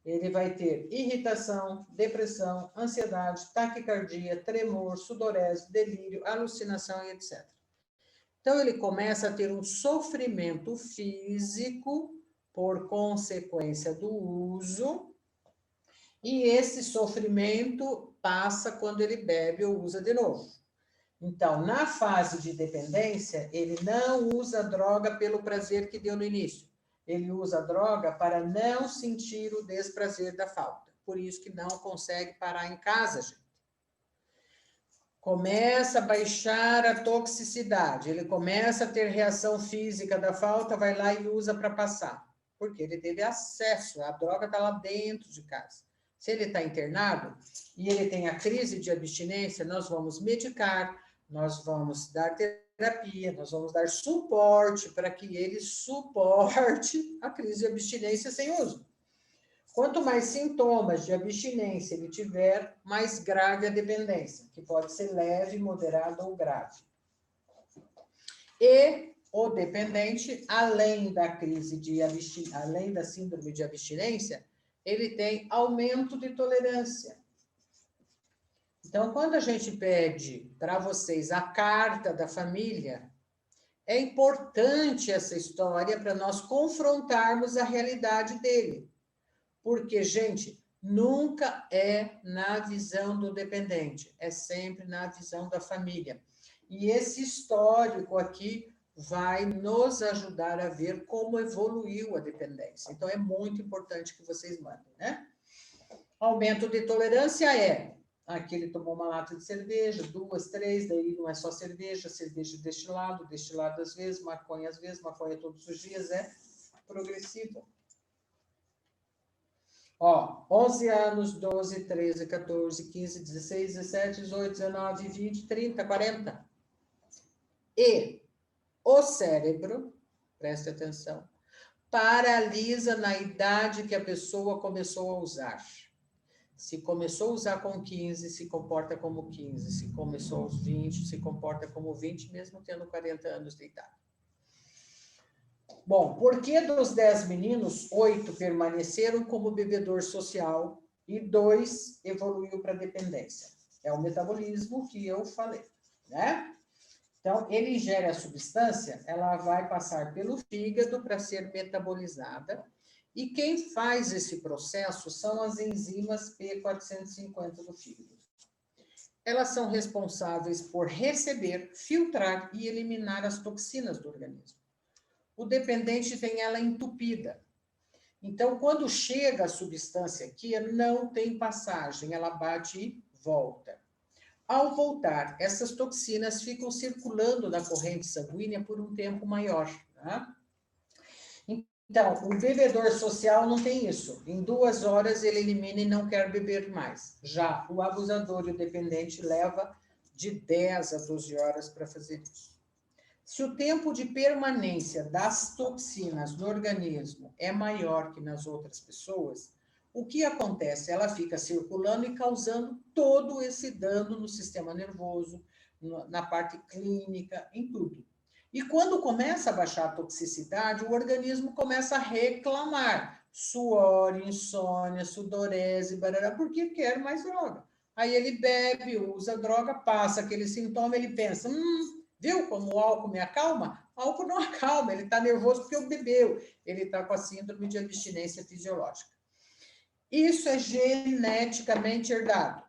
Speaker 1: ele vai ter irritação, depressão, ansiedade, taquicardia, tremor, sudorese, delírio, alucinação e etc. Então, ele começa a ter um sofrimento físico por consequência do uso, e esse sofrimento passa quando ele bebe ou usa de novo. Então, na fase de dependência, ele não usa droga pelo prazer que deu no início. Ele usa droga para não sentir o desprazer da falta. Por isso que não consegue parar em casa, gente. Começa a baixar a toxicidade, ele começa a ter reação física da falta, vai lá e usa para passar. Porque ele teve acesso, a droga está lá dentro de casa. Se ele está internado e ele tem a crise de abstinência, nós vamos medicar, nós vamos dar terapia, nós vamos dar suporte para que ele suporte a crise de abstinência sem uso. Quanto mais sintomas de abstinência ele tiver, mais grave a dependência, que pode ser leve, moderada ou grave. E o dependente, além da crise de além da síndrome de abstinência, ele tem aumento de tolerância. Então, quando a gente pede para vocês a carta da família, é importante essa história para nós confrontarmos a realidade dele. Porque, gente, nunca é na visão do dependente, é sempre na visão da família. E esse histórico aqui vai nos ajudar a ver como evoluiu a dependência. Então, é muito importante que vocês mandem, né? Aumento de tolerância é... Aqui ele tomou uma lata de cerveja, 2, 3, daí não é só cerveja, cerveja destilado às vezes, maconha todos os dias, é progressivo. 11 anos, 12, 13, 14, 15, 16, 17, 18, 19, 20, 30, 40. E o cérebro, preste atenção, paralisa na idade que a pessoa começou a usar. Se começou a usar com 15, se comporta como 15. Se começou aos 20, se comporta como 20, mesmo tendo 40 anos de idade. Bom, por que dos 10 meninos, 8 permaneceram como bebedor social e 2 evoluiu para dependência? É o metabolismo que eu falei, né? Então, ele ingere a substância, ela vai passar pelo fígado para ser metabolizada. E quem faz esse processo são as enzimas P450 do fígado. elas são responsáveis por receber, filtrar e eliminar as toxinas do organismo. O dependente tem ela entupida. Então, quando chega a substância aqui, não tem passagem, ela bate e volta. Ao voltar, essas toxinas ficam circulando na corrente sanguínea por um tempo maior. Tá? Então, o bebedor social não tem isso. Em 2 horas ele elimina e não quer beber mais. Já o abusador e o dependente leva de 10 a 12 horas para fazer isso. Se o tempo de permanência das toxinas no organismo é maior que nas outras pessoas, o que acontece? Ela fica circulando e causando todo esse dano no sistema nervoso, na parte clínica, em tudo. E quando começa a baixar a toxicidade, o organismo começa a reclamar. Suor, insônia, sudorese, barará, porque quer mais droga. Aí ele bebe, usa droga, passa aquele sintoma, ele pensa, viu como o álcool me acalma? O álcool não acalma, ele está nervoso porque bebeu. Ele está com a síndrome de abstinência fisiológica. Isso é geneticamente herdado.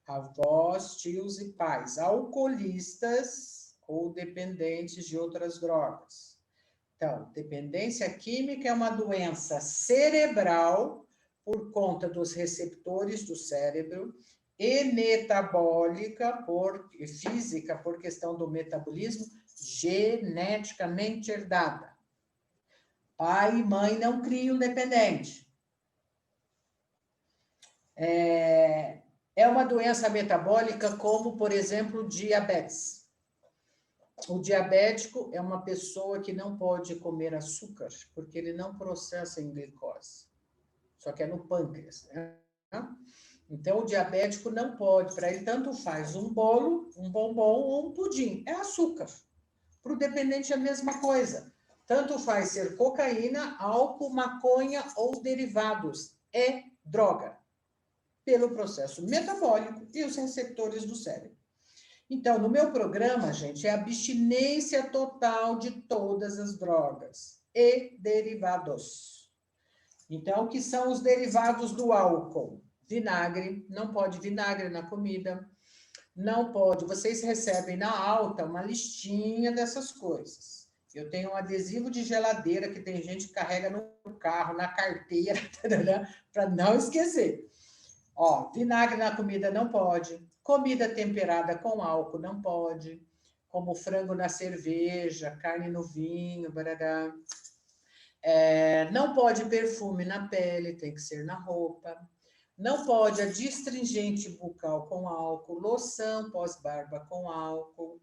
Speaker 1: Avós, tios e pais, alcoolistas ou dependentes de outras drogas. Então, dependência química é uma doença cerebral por conta dos receptores do cérebro e metabólica, física, por questão do metabolismo, geneticamente herdada. Pai e mãe não criam dependente. É uma doença metabólica como, por exemplo, diabetes. O diabético é uma pessoa que não pode comer açúcar, porque ele não processa em glicose. Só que é no pâncreas, né? Então, o diabético não pode, para ele tanto faz um bolo, um bombom ou um pudim. É açúcar. Para o dependente é a mesma coisa. Tanto faz ser cocaína, álcool, maconha ou derivados. É droga. Pelo processo metabólico e os receptores do cérebro. Então, no meu programa, gente, é abstinência total de todas as drogas e derivados. Então, o que são os derivados do álcool? Vinagre, não pode vinagre na comida, não pode. Vocês recebem na alta uma listinha dessas coisas. Eu tenho um adesivo de geladeira que tem gente que carrega no carro, na carteira, para não esquecer. Ó, vinagre na comida não pode, comida temperada com álcool não pode, como frango na cerveja, carne no vinho, barará. Não pode perfume na pele, tem que ser na roupa. Não pode adstringente bucal com álcool, loção pós-barba com álcool.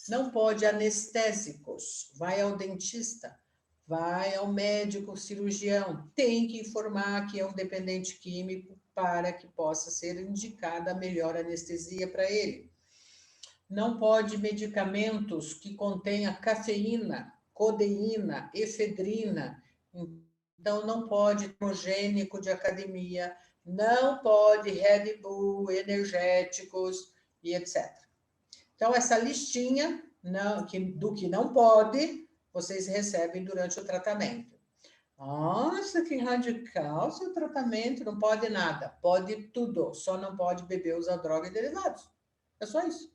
Speaker 1: Não pode anestésicos, vai ao dentista, vai ao médico cirurgião, tem que informar que é um dependente químico para que possa ser indicada a melhor anestesia para ele. Não pode medicamentos que contenha cafeína, codeína, efedrina. Então, não pode termogênico de academia, não pode Red Bull, energéticos e etc. Então, essa listinha do que não pode, vocês recebem durante o tratamento. Nossa, que radical, seu tratamento não pode nada. Pode tudo, só não pode beber, usar droga e derivados. É só isso.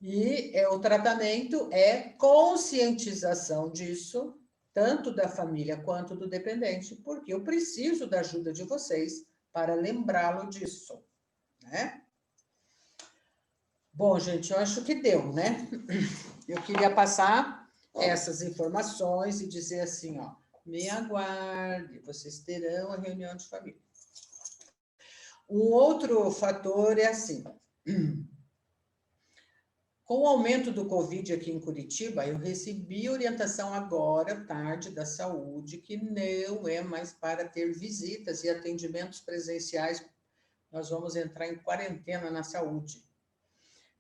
Speaker 1: E o tratamento é conscientização disso, tanto da família quanto do dependente, porque eu preciso da ajuda de vocês para lembrá-lo disso, né? Bom, gente, eu acho que deu, né? Eu queria passar essas informações e dizer assim, ó, me aguarde, vocês terão a reunião de família. Um outro fator é assim, com o aumento do Covid aqui em Curitiba, eu recebi orientação agora, tarde, da saúde, que não é mais para ter visitas e atendimentos presenciais, nós vamos entrar em quarentena na saúde.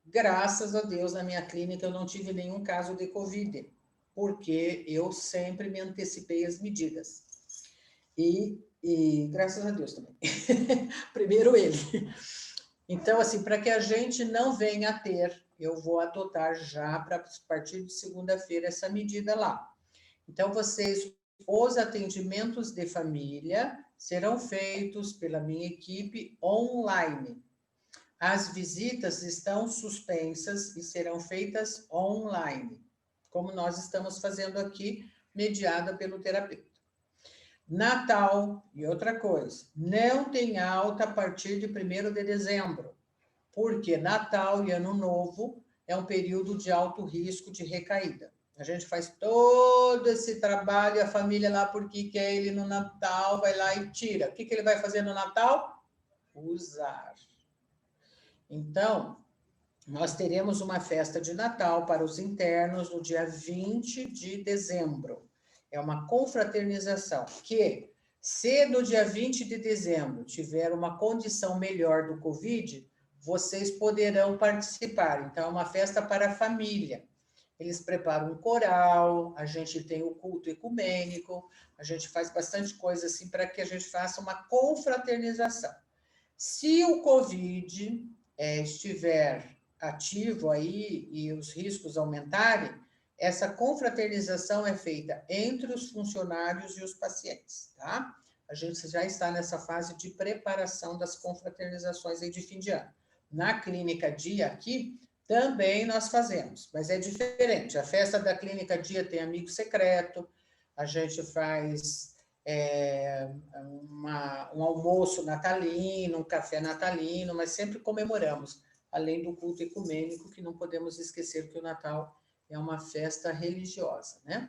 Speaker 1: Graças a Deus, na minha clínica, eu não tive nenhum caso de Covid, porque eu sempre me antecipei às medidas. E graças a Deus também. Primeiro ele. Então, assim, para que a gente não venha a ter, eu vou adotar já, para partir de segunda-feira, essa medida lá. Então, os atendimentos de família serão feitos pela minha equipe online. as visitas estão suspensas e serão feitas online, como nós estamos fazendo aqui, mediada pelo terapeuta. Natal, e outra coisa, não tem alta a partir de 1º de dezembro, porque Natal e Ano Novo é um período de alto risco de recaída. A gente faz todo esse trabalho, a família lá, porque quer ele no Natal, vai lá e tira. O que ele vai fazer no Natal? Usar. Então, nós teremos uma festa de Natal para os internos no dia 20 de dezembro. É uma confraternização que, se no dia 20 de dezembro tiver uma condição melhor do Covid, vocês poderão participar. Então, é uma festa para a família. Eles preparam um coral, a gente tem o culto ecumênico, a gente faz bastante coisa assim para que a gente faça uma confraternização. Se o Covid estiver ativo aí e os riscos aumentarem, essa confraternização é feita entre os funcionários e os pacientes, tá? A gente já está nessa fase de preparação das confraternizações aí de fim de ano. Na Clínica Dia aqui, também nós fazemos, mas é diferente. A festa da Clínica Dia tem amigo secreto, a gente faz um almoço natalino, um café natalino, mas sempre comemoramos, além do culto ecumênico, que não podemos esquecer que o Natal é uma festa religiosa, né?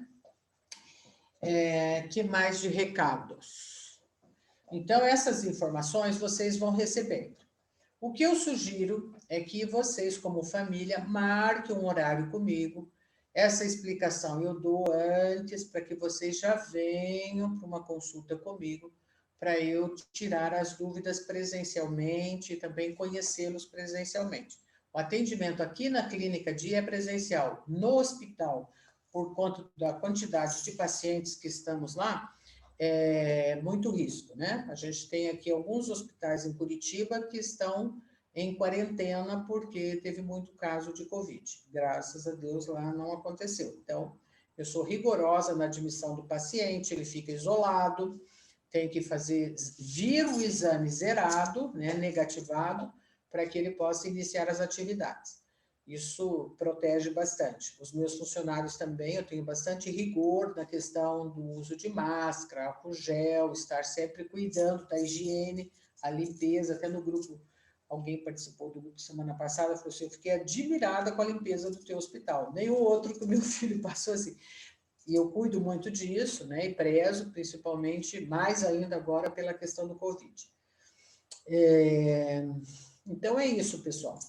Speaker 1: Que mais de recados? Então, essas informações vocês vão recebendo. O que eu sugiro é que vocês, como família, marquem um horário comigo. Essa explicação eu dou antes, para que vocês já venham para uma consulta comigo, para eu tirar as dúvidas presencialmente e também conhecê-los presencialmente. O atendimento aqui na Clínica Dia é presencial. No hospital, por conta da quantidade de pacientes que estamos lá, é muito risco, né? A gente tem aqui alguns hospitais em Curitiba que estão em quarentena porque teve muito caso de Covid. Graças a Deus lá não aconteceu. Então, eu sou rigorosa na admissão do paciente, ele fica isolado, tem que vir o exame zerado, né, negativado, para que ele possa iniciar as atividades. Isso protege bastante. Os meus funcionários também, eu tenho bastante rigor na questão do uso de máscara, álcool gel, estar sempre cuidando da higiene, a limpeza. Até no grupo, alguém participou do grupo semana passada, falou assim, eu fiquei admirada com a limpeza do teu hospital. Nem o outro que o meu filho passou assim. E eu cuido muito disso, né, e prezo, principalmente, mais ainda agora, pela questão do Covid. Então, é isso, pessoal.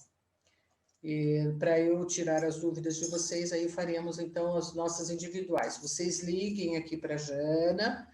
Speaker 1: Para eu tirar as dúvidas de vocês, aí faremos, então, as nossas individuais. Vocês liguem aqui para a Jana,